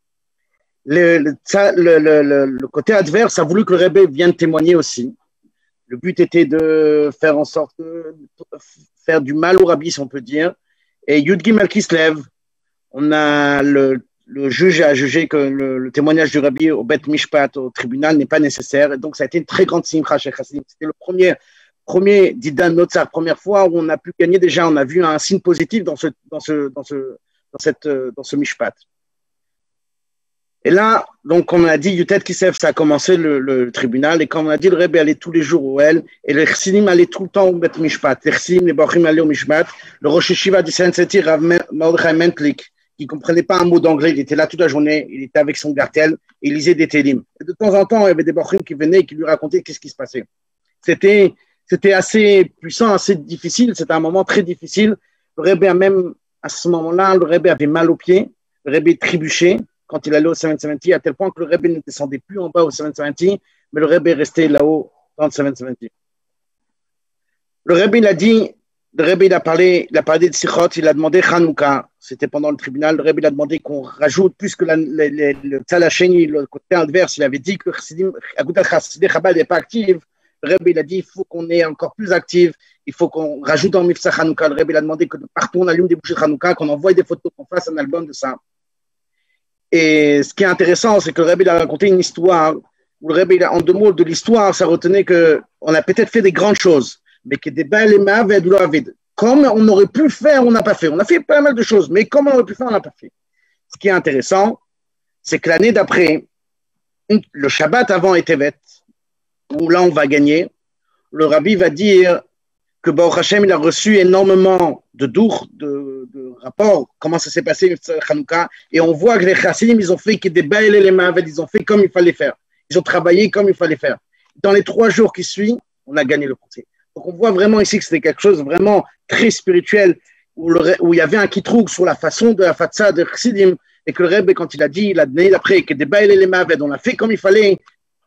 Le côté adverse a voulu que le Rebbe vienne témoigner aussi. Le but était de faire en sorte de faire du mal au Rabbi, si on peut dire. Et Yud Gimel Kislev, on a le juge a jugé que le témoignage du Rabbi au Bet Mishpat, au tribunal, n'est pas nécessaire. Et donc, ça a été une très grande simcha chez Chassidim. C'était le premier Didan Notzar, première fois où on a pu gagner déjà. On a vu un signe positif dans ce Mishpat. Et là, donc, on a dit, Yutet Kislev, ça a commencé le tribunal. Et quand on a dit, le Rebbe allait tous les jours au El, et le Chassidim allait tout le temps au Bet Mishpat. Les Chassidim, les Bachim allaient au Mishpat. Le Rosh Yeshiva du Saint-Seti, Rav Mordechai Mentlik, qui ne comprenait pas un mot d'anglais, il était là toute la journée, il était avec son gartel, et il lisait des télim. Et de temps en temps, il y avait des Bachim qui venaient et qui lui racontaient qu'est-ce qui se passait. C'était assez puissant, assez difficile, c'était un moment très difficile. Le Rebbe a même, à ce moment-là, le Rebbe avait mal aux pieds, le Rebbe trébuchait quand il allait au 770, à tel point que le Rebbe ne descendait plus en bas au 770, mais le Rebbe est resté là-haut dans le 770. Le Rebbe, il a parlé de Sichot, il a demandé Hanouka, c'était pendant le tribunal, le Rebbe il a demandé qu'on rajoute, puisque le Tzal Hasheni, le côté adverse, il avait dit que Agudat Chassidei Chabad n'est pas active, le Rebbe il a dit il faut qu'on est encore plus actif, il faut qu'on rajoute dans le Mifsa Hanouka, le Rebbe il a demandé que partout on allume des bougies de Hanouka, qu'on envoie des photos, qu'on fasse un album de ça. Et ce qui est intéressant, c'est que le Rebbe il a raconté une histoire, où le Rebbe, en 2 mots de l'histoire, ça retenait qu'on a peut-être fait des grandes choses, mais que des belles et mauvaises de l'Avid. Comme on aurait pu faire, on n'a pas fait. On a fait pas mal de choses, mais comme on aurait pu faire, on n'a pas fait. Ce qui est intéressant, c'est que l'année d'après, le Shabbat avant Tevet, où là on va gagner, le Rabbi va dire que Baruch Hashem, il a reçu énormément de rapports, comment ça s'est passé, Hanouka, et on voit que les Chassidim, ils ont fait que des belles et les mauvaises, ils ont fait comme il fallait faire. Ils ont travaillé comme il fallait faire. Dans les 3 jours qui suivent, on a gagné le procès. Donc on voit vraiment ici que c'était quelque chose de vraiment très spirituel, où il y avait un kitroug sur la façon de la fatsa de Chassidim, et que le Rebbe, quand il a dit, il a donné d'après, que des bails et les maved, on a fait comme il fallait,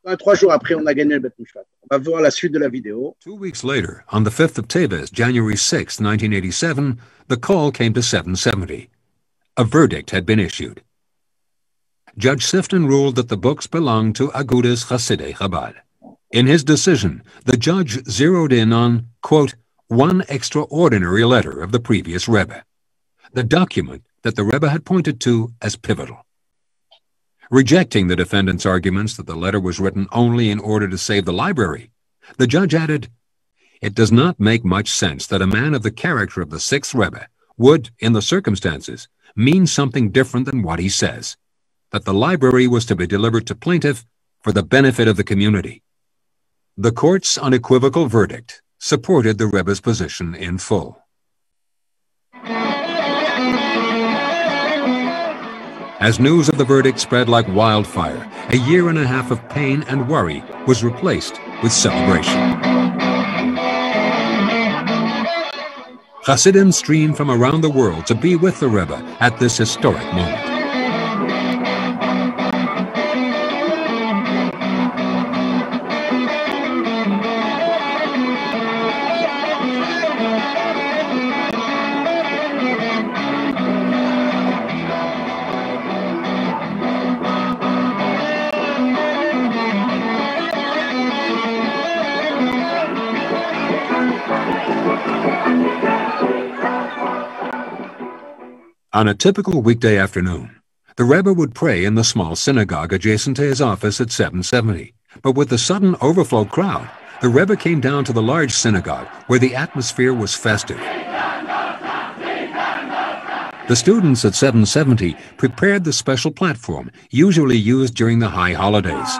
3 jours après, on a gagné le Bet Mishpat. On va voir la suite de la vidéo. 2 weeks later, on the 5th of Teves, January 6, 1987, the call came to 770. A verdict had been issued. Judge Sifton ruled that the books belonged to Agudas Chassidei Chabad. In his decision, the judge zeroed in on, quote, one extraordinary letter of the previous Rebbe, the document that the Rebbe had pointed to as pivotal. Rejecting the defendant's arguments that the letter was written only in order to save the library, the judge added, it does not make much sense that a man of the character of the 6th Rebbe would, in the circumstances, mean something different than what he says, that the library was to be delivered to plaintiff for the benefit of the community. The court's unequivocal verdict supported the Rebbe's position in full. As news of the verdict spread like wildfire, a 1.5 years of pain and worry was replaced with celebration. Hasidim streamed from around the world to be with the Rebbe at this historic moment. On a typical weekday afternoon, the Rebbe would pray in the small synagogue adjacent to his office at 770. But with the sudden overflow crowd, the Rebbe came down to the large synagogue where the atmosphere was festive. The students at 770 prepared the special platform usually used during the high holidays.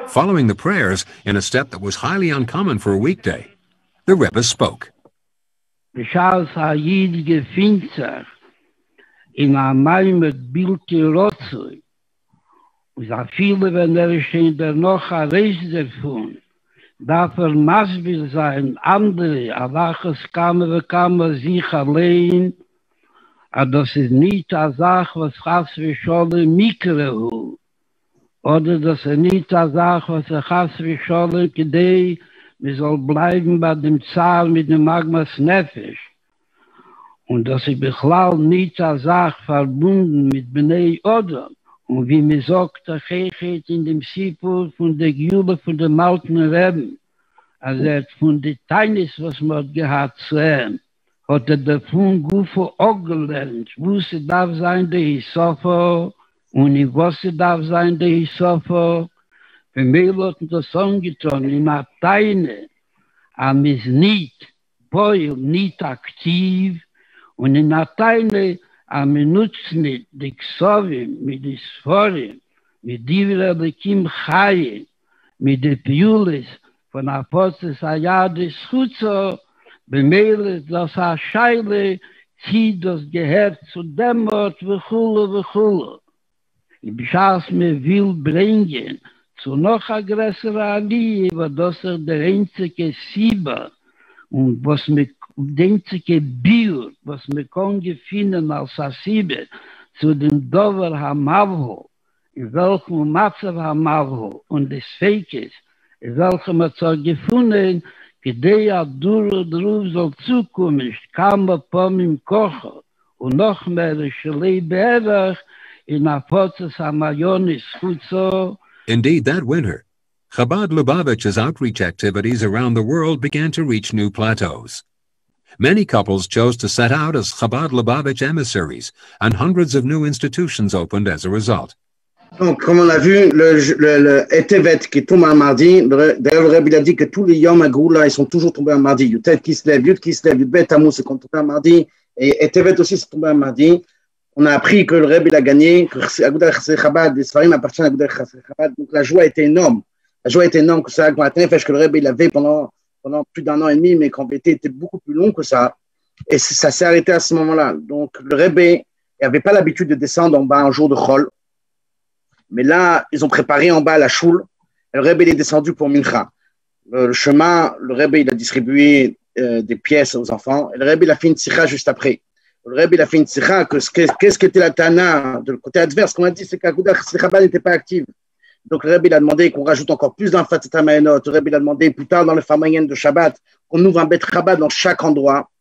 Following the prayers, in a step that was highly uncommon for a weekday, the Rebbe spoke. B'shas ha'yid gefindt sich in a Mayim mit Bilti Rotzui, und a viele, wenn stehen der noch a Reis davon, darf masbil sein, andere, a wachas kamer sich allein, a das ist nicht a Sach, was chas v'shole mikrehu, oder das ist nicht a Sach, was chas v'shole kedei, wir soll bleiben bei dem Zahl mit dem Magmas Nefesh. Und dass ich bechlall nicht als Sache verbunden mit Bnei Odom. Und wie mir sagt, der Chechet in dem Sipur von der Gjule von dem alten Reben, also von den Teinis, was man gehabt zu haben, hat davon Gufo auch gelernt, wo sie darf sein, der Hisofo, und in was sie darf sein, der Hisofo. Für mich hat das angetan, in der Teine, am ist nicht, Poil, nicht aktiv, und in der Teine, am nutzt nicht die Ksovim, mit den Sforim, mit Divra Bekim Chayim, mit den Piulis, von Apostel Sayade Schutzo, bemeile, dass Scheile zieht das Gehört zu dem Ort, v'chulu. Ich beschaß mir will bringen, zu noch a größere Aliyah, weil das ist der einzige Sieber und was mir, der einzige Bild, was mir kann gefunden als a Sieber, zu dem Dover HaMavhu, in welchem Matzav HaMavhu und des Feikes, in welchem so gefunden, gedei Adur Druf soll zukommen, kam Pom Kocher, und noch mehr Schlei Beerach, in Apotzes HaMayonis Futzo. Indeed, that winter, Chabad Lubavitch's outreach activities around the world began to reach new plateaus. Many couples chose to set out as Chabad Lubavitch emissaries, and hundreds of new institutions opened as a result. Donc, comme on a vu, le Etevet qui tombe un mardi, d'ailleurs, le Rebbe a dit que tous les Yom Hagoula, ils sont toujours tombés un mardi. Yutet Kislev, Yud Kislev, Yud Bet Tammuz, c'est tombé un mardi, et Etevet aussi, c'est tombé un mardi. On a appris que le Rebbe a gagné, que Agudat Chassidei Chabad, les Sfarim appartiennent à Agudat Chassidei Chabad. Donc, la joie était énorme. La joie était énorme que ça, que le Rebbe il avait pendant plus d'un an et demi, mais qu'en vérité était beaucoup plus long que ça. Et ça s'est arrêté à ce moment-là. Donc, le Rebbe n'avait pas l'habitude de descendre en bas un jour de Chol. Mais là, ils ont préparé en bas la choule. Le Rebbe il est descendu pour Mincha. Le chemin, le Rebbe il a distribué des pièces aux enfants. Et le Rebbe il a fait une tzikha juste après. Le Rebbe il a fait une tzikha. Qu'est-ce qu'était la Tana de côté adverse? Ce qu'on a dit, c'est qu'Agudat Chassidei Chabad n'était pas active. Donc le Rebbe il a demandé qu'on rajoute encore plus d'un Fatata Maenot. Le Rebbe il a demandé plus tard dans le Famayen de Shabbat qu'on ouvre un Bet Chabad dans chaque endroit.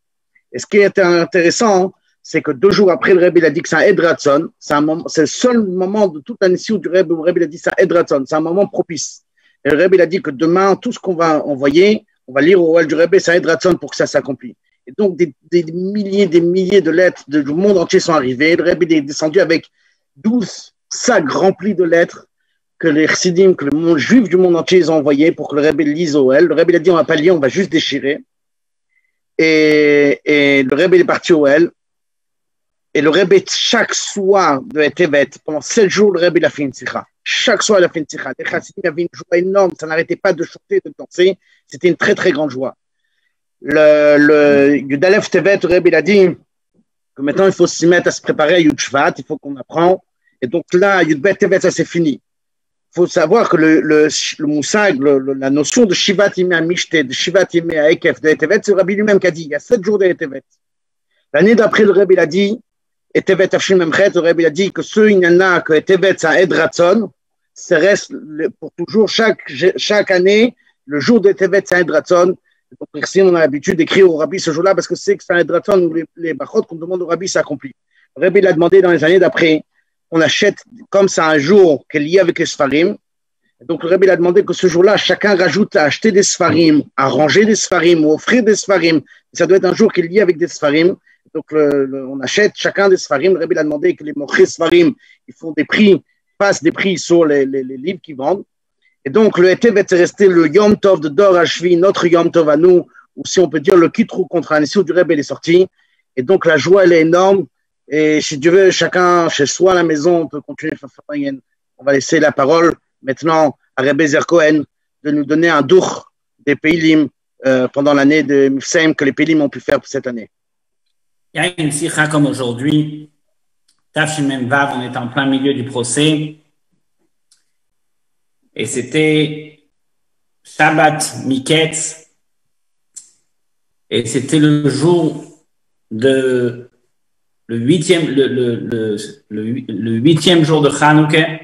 Et ce qui était intéressant, c'est que 2 jours après, le Rebbe il a dit que c'est un Edratson. C'est le seul moment de toute la mission du Rebbe où le Rebbe il a dit c'est un Edratson. C'est un moment propice. Et le Rebbe il a dit que demain, tout ce qu'on va envoyer, on va lire au Oel du Rebbe, c'est un Edratson pour que ça s'accomplisse. Et donc, des milliers de lettres du monde entier sont arrivées. Le Rebbe il est descendu avec 12 sacs remplis de lettres que les chassidim, que le monde juif du monde entier, ils ont envoyé pour que le Rebbe lise au Oel. Le Rebbe il a dit on va pas lire, on va juste déchirer. Et le Rebbe il est parti au Oel. Et le Rebbe, chaque soir de Etevet, pendant 7 jours, le Rebbe il a fait une tzikha. Chaque soir, il a fait une tzikha. Les chassidim avaient une joie énorme, ça n'arrêtait pas de chanter, de danser. C'était une très, très grande joie. Le Yudalef Tevet, le Rebbe il a dit que maintenant, il faut s'y mettre à se préparer à Yud Shvat, il faut qu'on apprend. Et donc là, Yudbet Tevet, ça c'est fini. Il faut savoir que le moussag, la notion de Shivat Yimei Amishte, de Shivat Yimei Aekef de Etevet, c'est le Rabbi lui-même qui a dit, il y a 7 jours de Etevet. L'année d'après, le Rebbe il a dit, Etevet Afshim Memchet, le Rebbe il a dit que il y en a que Etevet, c'est un Edratson, ça reste pour toujours, chaque année, le jour d'Etevet, c'est un Edratson. Donc, ici, on a l'habitude d'écrire au Rabbi ce jour-là parce que c'est que c'est un Edratson où les bachot qu'on demande au Rabbi s'accomplissent. Le Rebbe il a demandé dans les années d'après, on achète comme c'est un jour qui est lié avec les Sfarim. Donc le Rebbe il a demandé que ce jour-là, chacun rajoute à acheter des Sfarim, à ranger des Sfarim ou offrir des Sfarim. Ça doit être un jour qui est lié avec des Sfarim. Donc on achète chacun des Sfarim. Le Rebbe il a demandé que les mochés Sfarim, ils font des prix, passent des prix sur les livres qu'ils vendent. Et donc le Etevet est resté le Yom Tov de Dor Hashvi, notre Yom Tov à nous, ou si on peut dire le Kitrou contre un issue du Rebbe il est sorti. Et donc la joie elle est énorme. Et si Dieu veut, chacun chez soi à la maison, on peut continuer. On va laisser la parole maintenant à Rebbe Zer Cohen de nous donner un dour des Peilim pendant l'année de Mifsaim que les Peilim ont pu faire pour cette année. Il y a une sikha comme aujourd'hui, Tafshin Mem Vav, on est en plein milieu du procès, et c'était Shabbat Miketz, et c'était le jour de le 8e jour de Chanukah.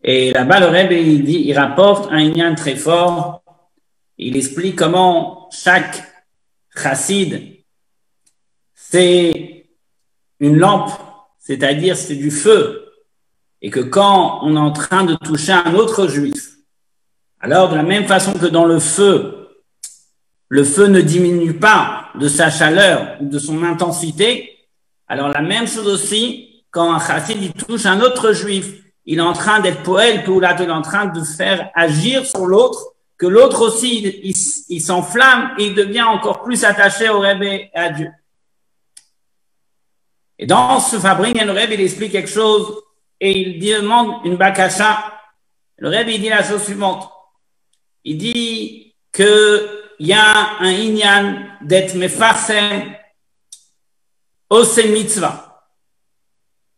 Et là-bas, le Rebbe, il rapporte un inyan très fort. Il explique comment chaque chassid, c'est une lampe, c'est-à-dire c'est du feu. Et que quand on est en train de toucher un autre juif, alors de la même façon que dans le feu ne diminue pas de sa chaleur ou de son intensité, alors la même chose aussi, quand un chassid il touche un autre juif, il est en train d'être poël, il est en train de faire agir sur l'autre, que l'autre aussi, il s'enflamme et il devient encore plus attaché au Rebbe et à Dieu. Et dans ce Fabring, le Rebbe, il explique quelque chose et il demande une bakasha. Le Rebbe, il dit la chose suivante. Il dit que il y a un inyan d'être mefarsem ose mitzvah,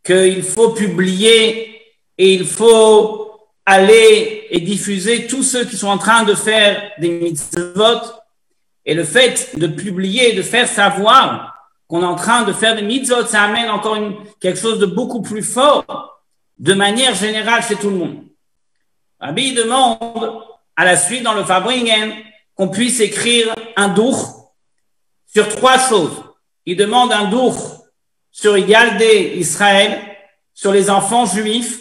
qu'il faut publier et il faut aller et diffuser tous ceux qui sont en train de faire des mitzvot. Et le fait de publier, de faire savoir qu'on est en train de faire des mitzvot, ça amène encore quelque chose de beaucoup plus fort, de manière générale chez tout le monde. Rabbi demande à la suite dans le Farbringen qu'on puisse écrire un dour sur 3 choses. Il demande un dour sur Yaldé Israël, sur les enfants juifs,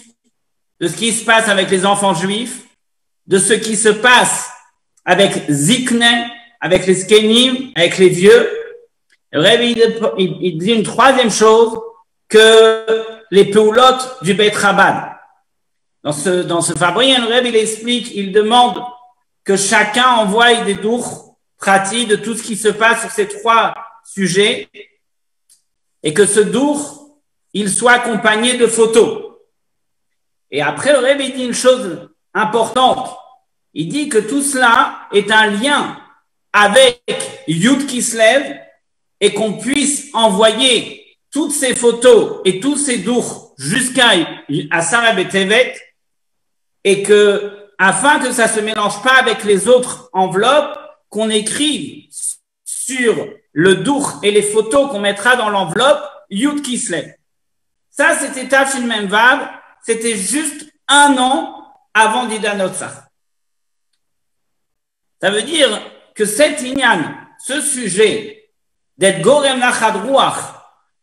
de ce qui se passe avec les enfants juifs, de ce qui se passe avec Zikne, avec les Skenim, avec les vieux. Le Rebbe, il dit une 3e chose, que les peulotes du Beit Chabad. Dans ce Farbringen, le Rebbe, il explique, il demande que chacun envoie des dours pratiques de tout ce qui se passe sur ces 3 sujets et que ce dour, il soit accompagné de photos. Et après, le Rebbe, il dit une chose importante. Il dit que tout cela est un lien avec Yud Kislev et qu'on puisse envoyer toutes ces photos et tous ces dours jusqu'à Asara Betevet et que, afin que ça se mélange pas avec les autres enveloppes, qu'on écrive sur le dour et les photos qu'on mettra dans l'enveloppe Yud Kislev. Ça, c'était Tafshin Mem Vav, c'était juste 1 an avant Didan Otsar. Ça veut dire que cet inyan, ce sujet d'être Gorem Nachad Ruach,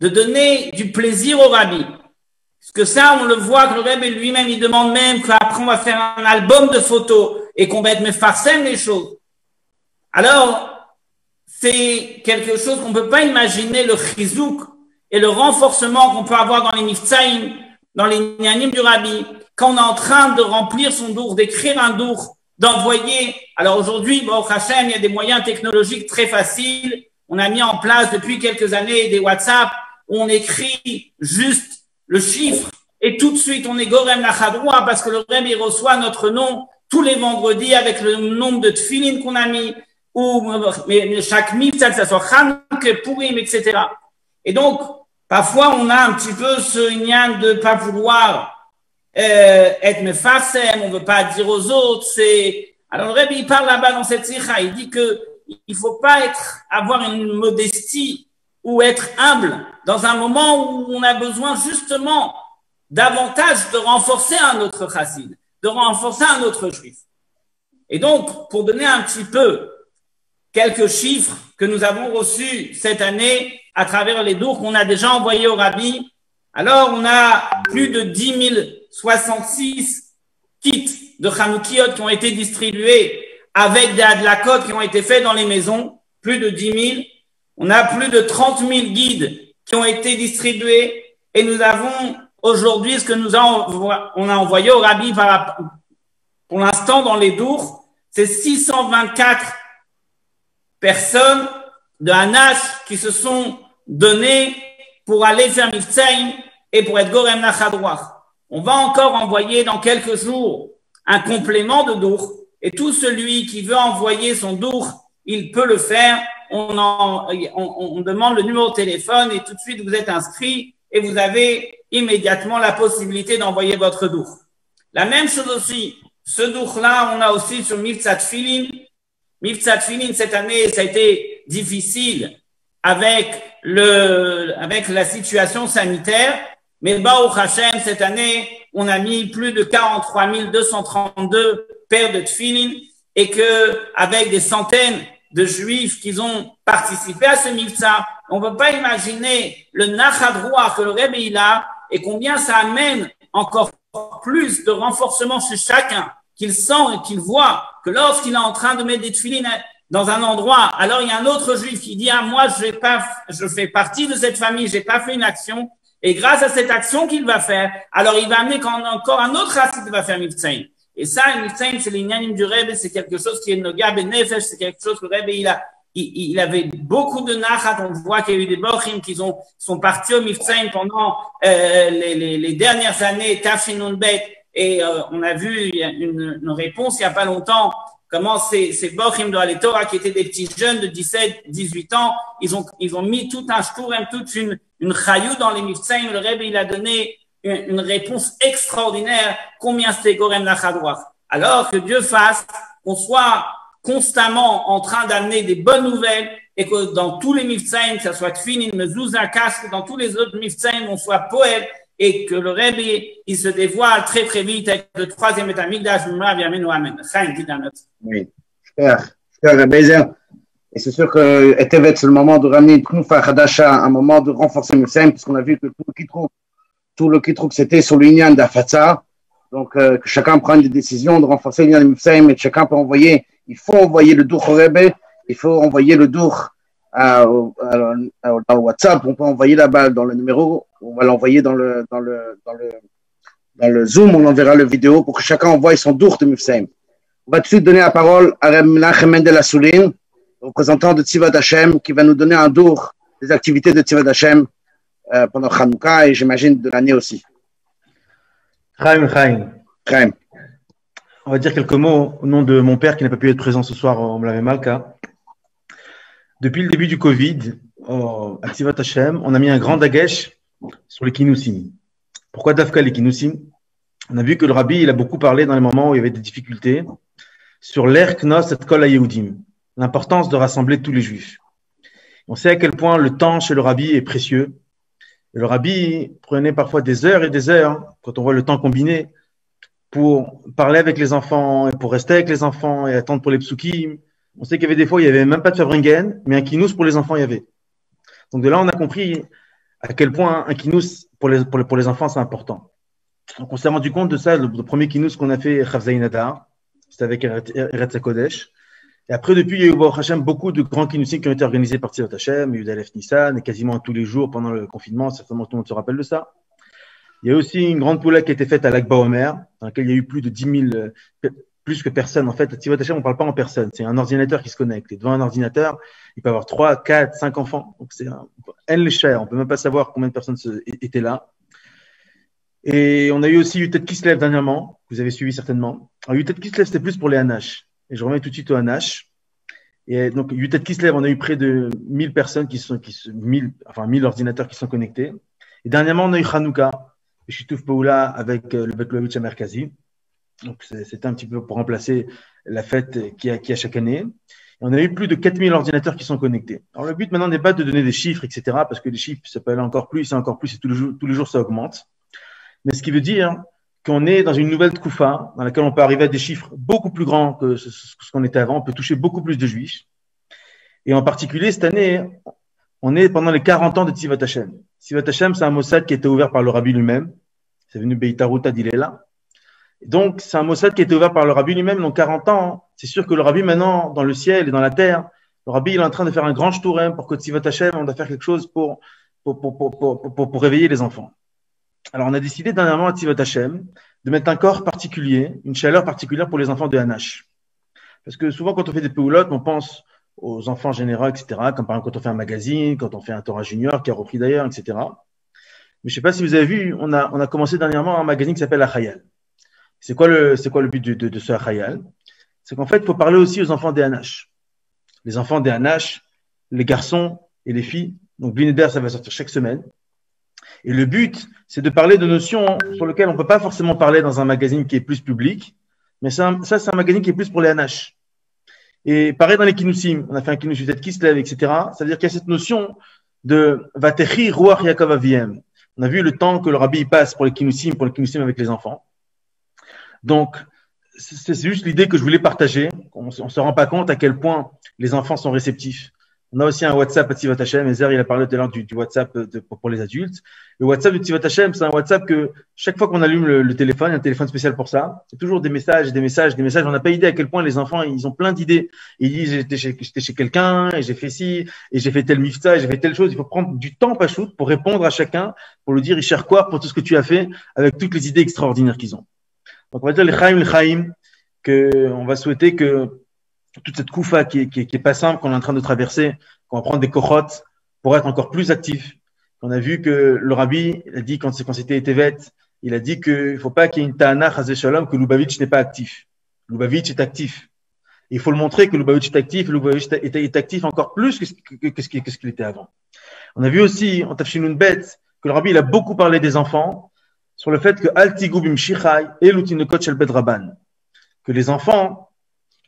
de donner du plaisir au Rabbi, parce que ça, on le voit que le Rebbe lui-même, il demande même qu'après on va faire un album de photos et qu'on va être mefarsem les choses. Alors, c'est quelque chose qu'on ne peut pas imaginer, le chizouk et le renforcement qu'on peut avoir dans les miftsaïm, dans les nyanim du Rabbi, quand on est en train de remplir son dour, d'écrire un dour, d'envoyer. Alors aujourd'hui, bon, Hachem, il y a des moyens technologiques très faciles. On a mis en place depuis quelques années des WhatsApp où on écrit juste le chiffre et tout de suite on est Gorem Nachadroua parce que le Rebbe il reçoit notre nom tous les vendredis avec le nombre de tfilin qu'on a mis ou chaque mitzvah, que ça soit Chanuk, Purim, etc. Et donc, parfois on a un petit peu ce lien de pas vouloir être mefarsem, on veut pas dire aux autres. Alors le Rebbe il parle là-bas dans cette sikha, il dit que il faut pas avoir une modestie ou être humble dans un moment où on a besoin justement davantage de renforcer un autre chassid, de renforcer un autre juif. Et donc, pour donner un petit peu quelques chiffres que nous avons reçus cette année à travers les dours qu'on a déjà envoyés au Rabbi, alors on a plus de 10 066 kits de Chanukiyot qui ont été distribués avec des adlakot qui ont été faits dans les maisons, plus de 10 000. On a plus de 30 000 guides qui ont été distribués et nous avons aujourd'hui ce que on a envoyé au Rabbi pour l'instant dans les dours, c'est 624 personnes de Hanash qui se sont données pour aller faire Miftsaïm et pour être Gorem Nachadroach. On va encore envoyer dans quelques jours un complément de dour et tout celui qui veut envoyer son dour, il peut le faire. On demande le numéro de téléphone et tout de suite vous êtes inscrit et vous avez immédiatement la possibilité d'envoyer votre dour. La même chose aussi, ce dour-là, on a aussi sur Miftzat Tfilin. Miftzat Tfilin, cette année, ça a été difficile avec la situation sanitaire, mais Baruch Hashem, cette année, on a mis plus de 43 232 paires de Tfilin et que avec des centaines de juifs qui ont participé à ce mifsa, on ne peut pas imaginer le nachadroua que le Rebbe il a et combien ça amène encore plus de renforcement chez chacun, qu'il sent et qu'il voit que lorsqu'il est en train de mettre des tefilines dans un endroit, alors il y a un autre juif qui dit, ah, moi, je fais partie de cette famille, j'ai pas fait une action, et grâce à cette action qu'il va faire, alors il va amener encore un autre racine qui va faire mifsaïm. Et ça, le mifsaïm, c'est l'inyanim du Rebbe, c'est quelque chose qui est noga benefesh, c'est quelque chose que le Rebbe, il avait beaucoup de nachat. On voit qu'il y a eu des bochim qui sont partis au mifsaïm pendant les dernières années, Tafshin Nun Bet, et on a vu une réponse il y a pas longtemps, comment ces bochim de la Torah qui étaient des petits jeunes de 17, 18 ans, ils ont mis tout un shtourem, toute une chayou dans les mifsaïm. Le Rebbe, il a donné une réponse extraordinaire, combien c'était Gorem Nachadroach. Alors que Dieu fasse qu'on soit constamment en train d'amener des bonnes nouvelles et que dans tous les mifsaïm, que ce soit Tfinin, Mezouza, Casque, dans tous les autres mifsaïm, on soit poète et que le Rebbe, il se dévoile très très vite avec le troisième Beth Amikdash, Amen. Oui, cher Rebbe. Et c'est sûr que Etevet, c'est le moment de ramener une Knoufa Hadasha, un moment de renforcer le Mifsaïm, puisqu'on a vu que tout le Kitrouk, c'était sur l'Union d'Afatsa. Donc, que chacun prenne des décisions de renforcer l'Union de Mifsaïm et que chacun peut envoyer, il faut envoyer le Dour au Rebbe, il faut envoyer le Dour dans le WhatsApp, on peut envoyer la balle dans le numéro, on va l'envoyer dans le Zoom, on enverra le vidéo pour que chacun envoie son Dour de Mifsaïm. On va tout de suite donner la parole à Reb Menachem Mendel Assoulin, représentant de Tzivat Hashem, qui va nous donner un dour des activités de Tzivat Hashem pendant Hanouka et j'imagine de l'année aussi. Chaim. On va dire quelques mots au nom de mon père qui n'a pas pu être présent ce soir au Mlavé Malka. Depuis le début du Covid, à Tzivat Hashem, on a mis un grand dagesh sur les kinousim. Pourquoi Dafka les kinousim? On a vu que le Rabbi il a beaucoup parlé dans les moments où il y avait des difficultés sur l'er knos et kol ha-Yehudim, l'importance de rassembler tous les juifs. On sait à quel point le temps chez le Rabbi est précieux. Et le Rabbi prenait parfois des heures et des heures, quand on voit le temps combiné, pour parler avec les enfants et pour rester avec les enfants et attendre pour les psukim. On sait qu'il y avait des fois, il n'y avait même pas de Fabringen, mais un kinous pour les enfants, il y avait. Donc de là, on a compris à quel point un kinous pour les enfants, c'est important. Donc on s'est rendu compte de ça, le premier kinous qu'on a fait, Chavzaïn Adar, c'était avec Eretz HaKodesh. Et après, depuis, il y a eu Baruch Hashem, beaucoup de grands kinousim qui ont été organisés par Tzivat Hashem, il y a eu d'Alef Nissan, et quasiment tous les jours pendant le confinement, certainement tout le monde se rappelle de ça. Il y a aussi une grande poula qui a été faite à l'Akba Omer, dans laquelle il y a eu plus de 10 000, plus que personne. En fait, à Tzivat Hashem, on ne parle pas en personne, c'est un ordinateur qui se connecte. Et devant un ordinateur, il peut y avoir 3, 4, 5 enfants. Donc c'est un cher, on ne peut même pas savoir combien de personnes étaient là. Et on a eu aussi Yutet Kislev dernièrement, que vous avez suivi certainement. Alors Yutet Kislev, c'était plus pour les Hanash. Et je remets tout de suite au Hanash. Et donc, Yutet Kislev, on a eu près de 1000 personnes 1000 ordinateurs qui sont connectés. Et dernièrement, on a eu Hanouka, et Shitouf Paoula avec le Bet Lovitch à Merkazi. Donc, c'était un petit peu pour remplacer la fête qu'il y a chaque année. Et on a eu plus de 4000 ordinateurs qui sont connectés. Alors, le but maintenant n'est pas de donner des chiffres, etc., parce que les chiffres, ça peut aller encore plus, et tous les jours, ça augmente. Mais ce qui veut dire qu'on est dans une nouvelle Tkoufa dans laquelle on peut arriver à des chiffres beaucoup plus grands que ce qu'on était avant. On peut toucher beaucoup plus de juifs. Et en particulier, cette année, on est pendant les 40 ans de Tzivat Hashem. Tzivat Hashem, c'est un Mossad qui a été ouvert par le Rabbi lui-même. C'est venu Beitaruta d'Ilela. Donc, c'est un Mossad qui a été ouvert par le Rabbi lui-même. Donc, 40 ans, c'est sûr que le Rabbi, maintenant, dans le ciel et dans la terre, le Rabbi, il est en train de faire un grand shtourem pour que Tzivat Hashem, on doit faire quelque chose pour réveiller les enfants. Alors, on a décidé dernièrement à Tzivat Hashem de mettre un corps particulier, une chaleur particulière pour les enfants de Hanash. Parce que souvent, quand on fait des péoulottes, on pense aux enfants généraux, etc., comme par exemple quand on fait un magazine, quand on fait un Torah Junior, qui a repris d'ailleurs, etc. Mais je ne sais pas si vous avez vu, on a commencé dernièrement un magazine qui s'appelle Achayal. C'est quoi le but de ce Achayal? C'est qu'en fait, il faut parler aussi aux enfants des Hanash. Les enfants des Hanash, les garçons et les filles. Donc, Blineder, ça va sortir chaque semaine. Et le but, c'est de parler de notions sur lesquelles on ne peut pas forcément parler dans un magazine qui est plus public, mais ça, c'est un magazine qui est plus pour les Hanash. Et pareil dans les Kinousim, on a fait un Kinousim Kislev, etc. Ça veut dire qu'il y a cette notion de Vatechi Ruach Yaakov Aviem. On a vu le temps que le Rabbi passe pour les Kinousim avec les enfants. Donc, c'est juste l'idée que je voulais partager. On ne se rend pas compte à quel point les enfants sont réceptifs. On a aussi un WhatsApp à Tzivat Hashem. Ezer, il a parlé tout à l'heure du WhatsApp pour les adultes. Le WhatsApp de Tzivat Hashem, c'est un WhatsApp que chaque fois qu'on allume le téléphone, il y a un téléphone spécial pour ça. C'est toujours des messages. On n'a pas idée à quel point les enfants, ils ont plein d'idées. Ils disent, j'étais chez quelqu'un, et j'ai fait ci, et j'ai fait tel mifta, et j'ai fait telle chose. Il faut prendre du temps, Pachout, pour répondre à chacun, pour lui dire, Isher quoi pour tout ce que tu as fait, avec toutes les idées extraordinaires qu'ils ont. Donc, on va dire les Chaim, on va souhaiter que toute cette koufa qui est pas simple, qu'on est en train de traverser, qu'on va prendre des kochot pour être encore plus actif. On a vu que le Rabbi, il a dit quand c'était Etevet, il a dit qu'il ne faut pas qu'il y ait une ta'ana chazé shalom que Lubavitch n'est pas actif. Lubavitch est actif. Et il faut le montrer que Lubavitch est actif, et Lubavitch est actif encore plus que ce qu'il était avant. On a vu aussi, en Tafshinun Bet, que le Rabbi, il a beaucoup parlé des enfants, sur le fait que Al Tigou Bim Shichai et l'Utinokot Shel Bet Rabban. Que les enfants,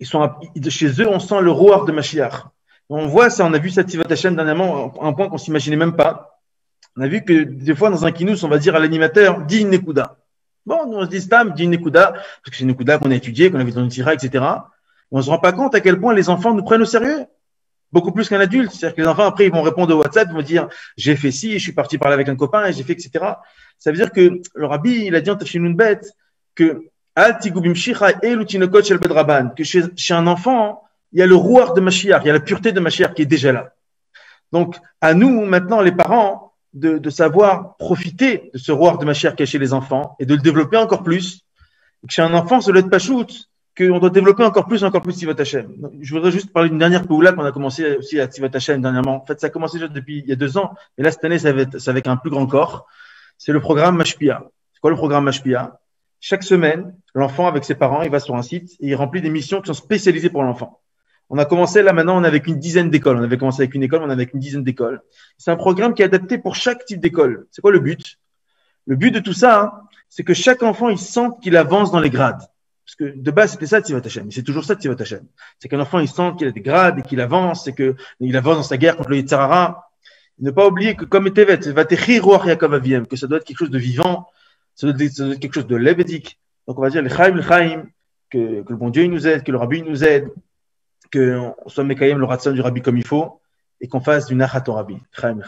chez eux, on sent le roar de Mashiach. On voit ça, on a vu ça Tzivat Hashem dernièrement, un point qu'on s'imaginait même pas. On a vu que des fois, dans un kinous, on va dire à l'animateur, dis une nekuda. Bon, nous, on se dit Stam, dis une nekuda, parce que c'est une nekuda qu'on a étudiée, qu'on a vu dans une tira, etc. Et on ne se rend pas compte à quel point les enfants nous prennent au sérieux. Beaucoup plus qu'un adulte. C'est-à-dire que les enfants, après, ils vont répondre au WhatsApp, ils vont dire, j'ai fait ci, je suis parti parler avec un copain, et j'ai fait, etc. Ça veut dire que le rabbi, il a dit en Tafshinun Bet, que que chez un enfant, il y a le rouar de Mashiach, il y a la pureté de Mashiach qui est déjà là. Donc, à nous, maintenant, les parents, de savoir profiter de ce rouar de Mashiach qui est chez les enfants et de le développer encore plus. Chez un enfant, ça doit être pas shoot, qu'on doit développer encore plus Tzivat Hashem. Je voudrais juste parler d'une dernière poula qu'on a commencé aussi à Tzivat Hashem dernièrement. En fait, ça a commencé déjà depuis il y a 2 ans, mais là, cette année, c'est avec un plus grand corps. C'est le programme Mashpia. C'est quoi le programme Mashpia? Chaque semaine, l'enfant, avec ses parents, il va sur un site et il remplit des missions qui sont spécialisées pour l'enfant. On a commencé là maintenant, on est avec une dizaine d'écoles. On avait commencé avec une école, on est avec une dizaine d'écoles. C'est un programme qui est adapté pour chaque type d'école. C'est quoi le but? Le but de tout ça, c'est que chaque enfant, il sente qu'il avance dans les grades. Parce que de base, c'était ça Tzivat Hashem. C'est toujours ça Tzivat Hashem. C'est qu'un enfant, il sent qu'il a des grades et qu'il avance, et qu'il avance dans sa guerre contre le Yetzer Hara. Ne pas oublier que comme Tevet, Vatechi Ruach Yaakov Aviem, que ça doit être quelque chose de vivant, ça doit être quelque chose de lévétique. Donc on va dire le Chaim, que le bon Dieu il nous aide, que le Rabbi nous aide, qu'on soit Mekayem le Ratzon du Rabbi comme il faut, et qu'on fasse du Nachat au Rabbi. Chaim.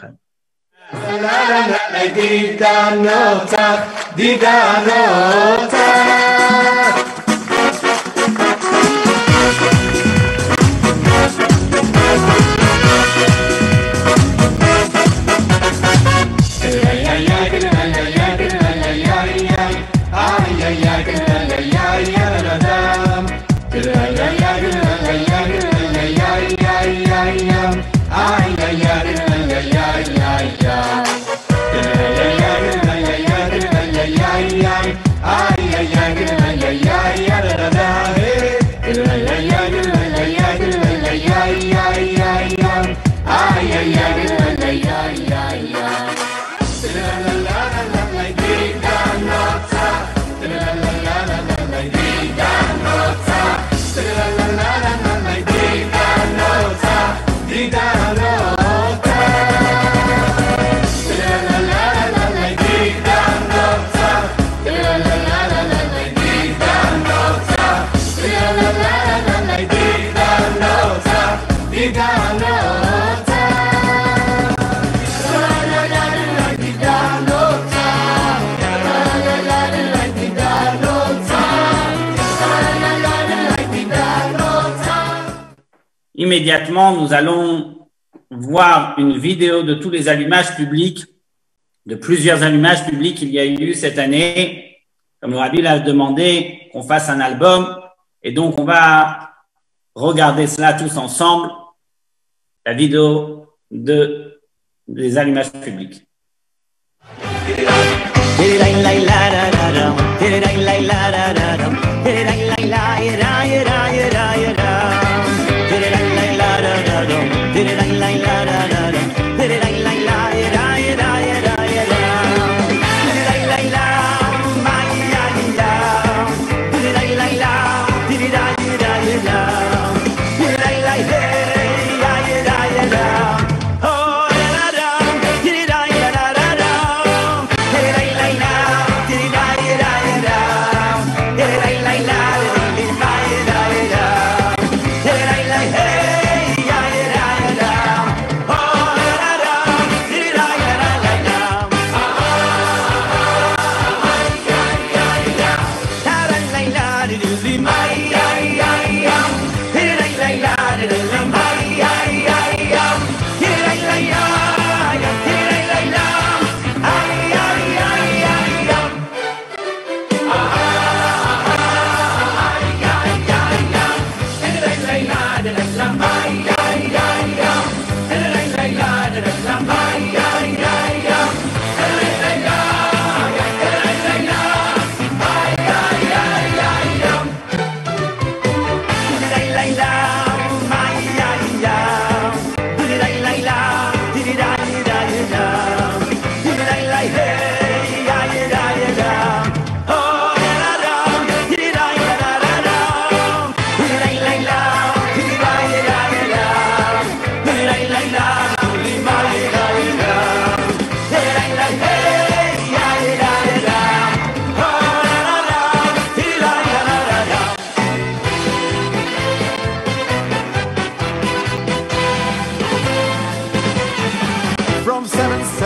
Immédiatement, nous allons voir une vidéo de tous les allumages publics, de plusieurs allumages publics qu'il y a eu cette année. Comme le Rabbi l'a demandé qu'on fasse un album, et donc on va regarder cela tous ensemble, la vidéo des allumages publics.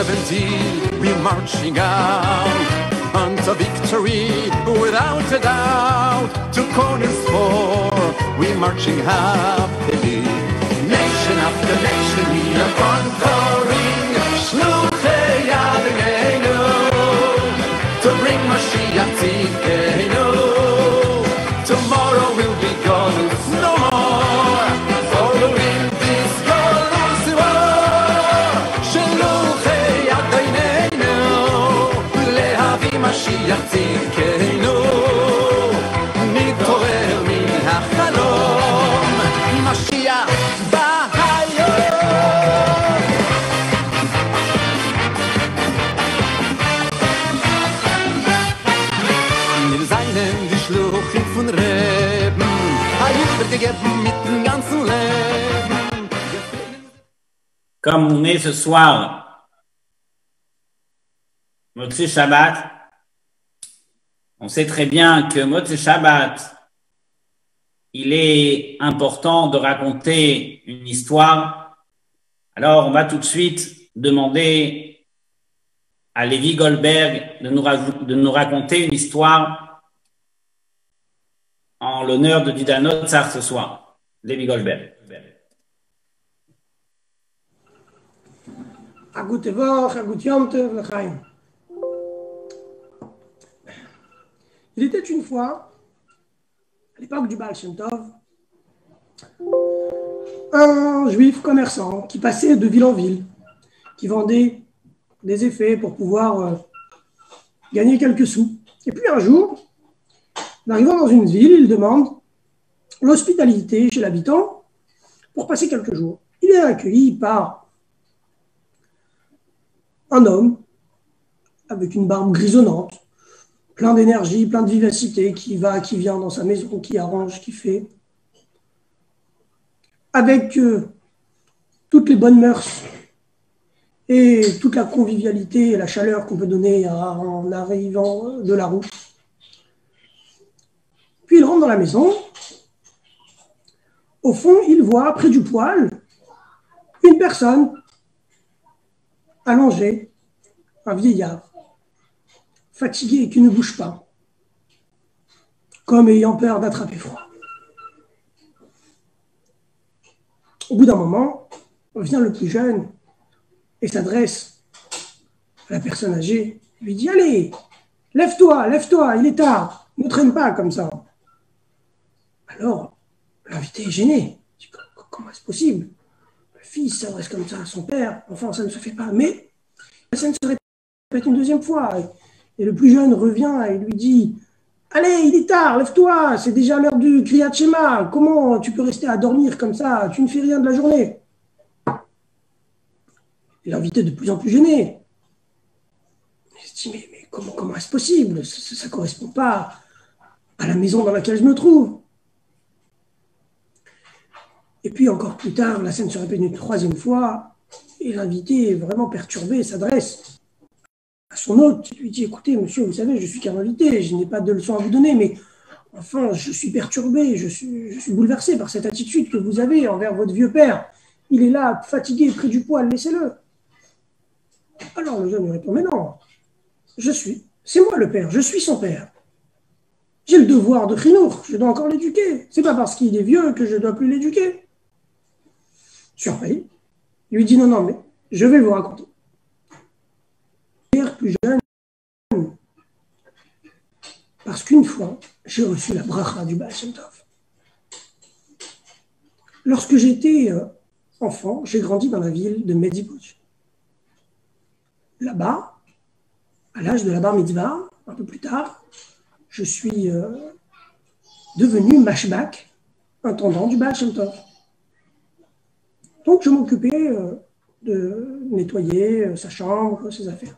17, we're marching out unto victory without a doubt. To corners four, we're marching happily. Nation after nation, we are conquering. Shluchei Adonenu, to bring Mashiach Tzidkenu. Tomorrow will be gone no more, following this Golus war. Shluchei Adonenu, lehavi Mashiach Tzidkenu. Nit'orer min hachalom, Mashiach ba'hayom. Wir seien die Schluchim von Reben, alles wird gegeben mit dem ganzen Leben. Comme on est ce soir, Motzei Shabbat, on sait très bien que Motzei Shabbat, il est important de raconter une histoire. Alors, on va tout de suite demander à Lévi Goldberg de nous raconter une histoire en l'honneur de Didan Tsar ce soir. Lévi Goldberg. Agut Tevach, Agut Yom Tov, L'chaim. Il était une fois, à l'époque du Baal Shem Tov, un juif commerçant qui passait de ville en ville, qui vendait des effets pour pouvoir gagner quelques sous. Et puis un jour, en arrivant dans une ville, il demande l'hospitalité chez l'habitant pour passer quelques jours. Il est accueilli par un homme avec une barbe grisonnante, plein d'énergie, plein de vivacité, qui va, qui vient dans sa maison, qui arrange, qui fait, avec toutes les bonnes mœurs et toute la convivialité et la chaleur qu'on peut donner en arrivant de la route. Puis il rentre dans la maison. Au fond, il voit près du poêle une personne allongée, un vieillard, fatigué et qui ne bouge pas, comme ayant peur d'attraper froid. Au bout d'un moment, vient le plus jeune et s'adresse à la personne âgée, lui dit « Allez, lève-toi, lève-toi, il est tard, ne traîne pas comme ça. » Alors, l'invité est gêné. Il dit « Comment est-ce possible? Le fils s'adresse comme ça à son père, enfin ça ne se fait pas. » Mais la scène se répète une deuxième fois. Et le plus jeune revient et lui dit « Allez, il est tard, lève-toi, c'est déjà l'heure du Kriyat Shema. Comment tu peux rester à dormir comme ça? Tu ne fais rien de la journée. » Et l'invité de plus en plus gêné. Il se dit « Mais comment est-ce possible? Ça ne correspond pas à la maison dans laquelle je me trouve. » Et puis encore plus tard, la scène se répète une troisième fois et l'invité, vraiment perturbé, s'adresse à son hôte. Il lui dit « Écoutez, monsieur, vous savez, je suis qu'un invité, je n'ai pas de leçon à vous donner, mais enfin, je suis perturbé, je suis bouleversé par cette attitude que vous avez envers votre vieux père. Il est là, fatigué, près du poêle, laissez-le. » Alors le jeune lui répond « Mais non, c'est moi le père, je suis son père. J'ai le devoir de chinour, je dois encore l'éduquer. C'est pas parce qu'il est vieux que je ne dois plus l'éduquer. » Surpris, il lui dit « Non, mais je vais vous raconter. » Plus jeune, parce qu'une fois, j'ai reçu la bracha du Baal Shem Tov. Lorsque j'étais enfant, j'ai grandi dans la ville de Medjugorje. Là-bas, à l'âge de la bar mitzvah, un peu plus tard, je suis devenu mashbak, intendant du Baal Shem Tov. Donc, je m'occupais de nettoyer sa chambre, ses affaires.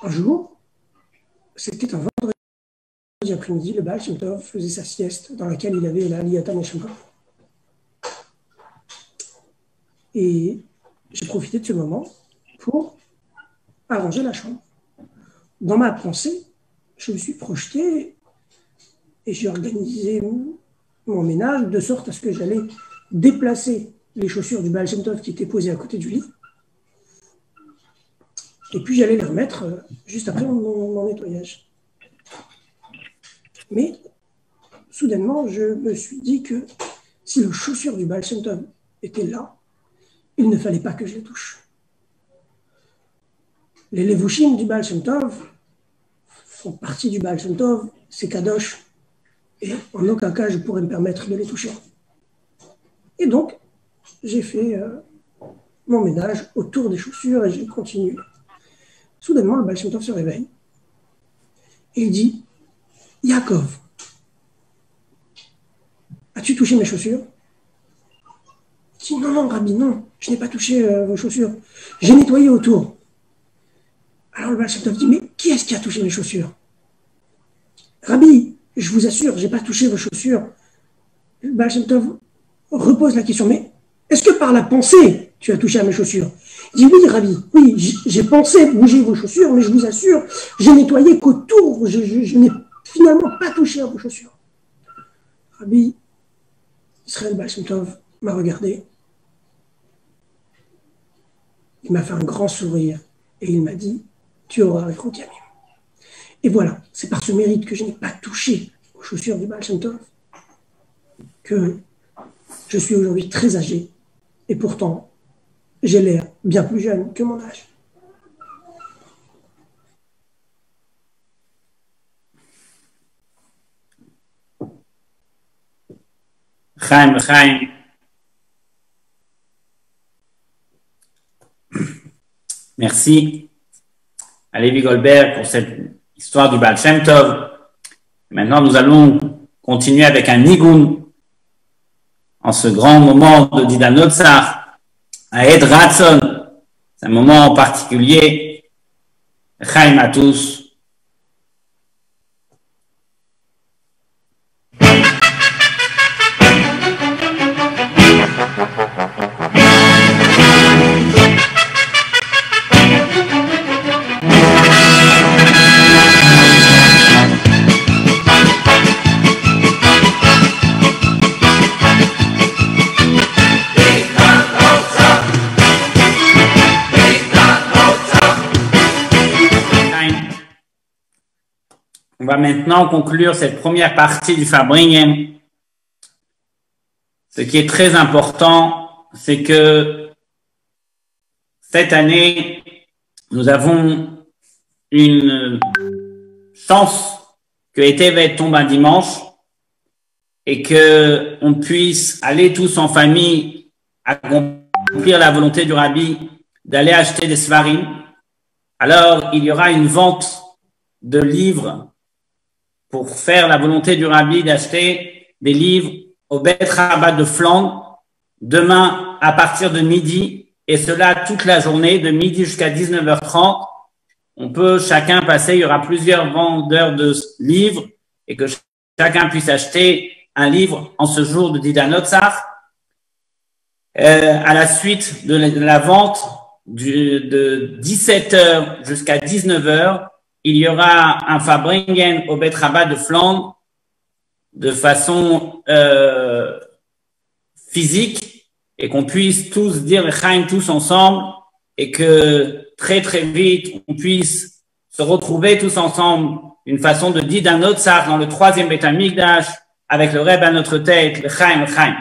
Un jour, c'était un vendredi après-midi, le Baal Shem Tov faisait sa sieste dans laquelle il avait la Aliyata Neshama. Et j'ai profité de ce moment pour arranger la chambre. Dans ma pensée, je me suis projeté et j'ai organisé mon ménage de sorte à ce que j'allais déplacer les chaussures du Baal Shem Tov qui étaient posées à côté du lit Et puis j'allais les remettre juste après mon nettoyage. Mais soudainement, je me suis dit que si les chaussures du Baal Shem Tov étaient là, il ne fallait pas que je les touche. Les levushim du Baal Shem Tov font partie du Baal Shem Tov, c'est kadosh, et en aucun cas je pourrais me permettre de les toucher. Et donc, j'ai fait mon ménage autour des chaussures et j'ai continué. Soudainement, le Baal Shem Tov se réveille et il dit « Yaakov, as-tu touché mes chaussures ?» Je dis « Non, non, Rabbi, non, je n'ai pas touché vos chaussures. J'ai nettoyé autour. » Alors le Baal Shem Tov dit « Mais qui est-ce qui a touché mes chaussures ?» Rabbi, je vous assure, je n'ai pas touché vos chaussures. Le Baal Shem Tov repose la question « Mais est-ce que par la pensée, tu as touché à mes chaussures ?» Il dit « Oui, Rabbi, oui, j'ai pensé bouger vos chaussures, mais je vous assure, j'ai nettoyé qu'autour, je n'ai finalement pas touché à vos chaussures. » Rabbi Israël Baal Shem Tov m'a regardé. Il m'a fait un grand sourire et il m'a dit « Tu auras Arichut Yamim. » Et voilà, c'est par ce mérite que je n'ai pas touché aux chaussures du Baal Shem Tov que je suis aujourd'hui très âgé et pourtant j'ai l'air bien plus jeune que mon âge. Chaim. Merci à Lévi Goldberg pour cette histoire du Baal Shem Tov. Maintenant, nous allons continuer avec un nigun en ce grand moment de Didan Notzar, à Ed Ratson. C'est un moment particulier. Chaim à tous. On va maintenant conclure cette première partie du Farbringen. Ce qui est très important, c'est que cette année, nous avons une chance que Etevet tombe un dimanche et que on puisse aller tous en famille accomplir la volonté du Rabbi d'aller acheter des svarim. Alors, il y aura une vente de livres pour faire la volonté du Rabbi d'acheter des livres au Beth Rabat de Flandre demain à partir de midi et cela toute la journée de midi jusqu'à 19h30. On peut chacun passer, il y aura plusieurs vendeurs de livres et que chacun puisse acheter un livre en ce jour de Didan Notzar. À la suite de la vente de 17h jusqu'à 19h, il y aura un Farbringen au Beth Rabat de Flandre de façon physique et qu'on puisse tous dire le Chaim tous ensemble et que très très vite on puisse se retrouver tous ensemble une façon de Didan Notzar dans le 3e Beth Amikdash avec le Rebbe à notre tête, le Chaim, le Chaim.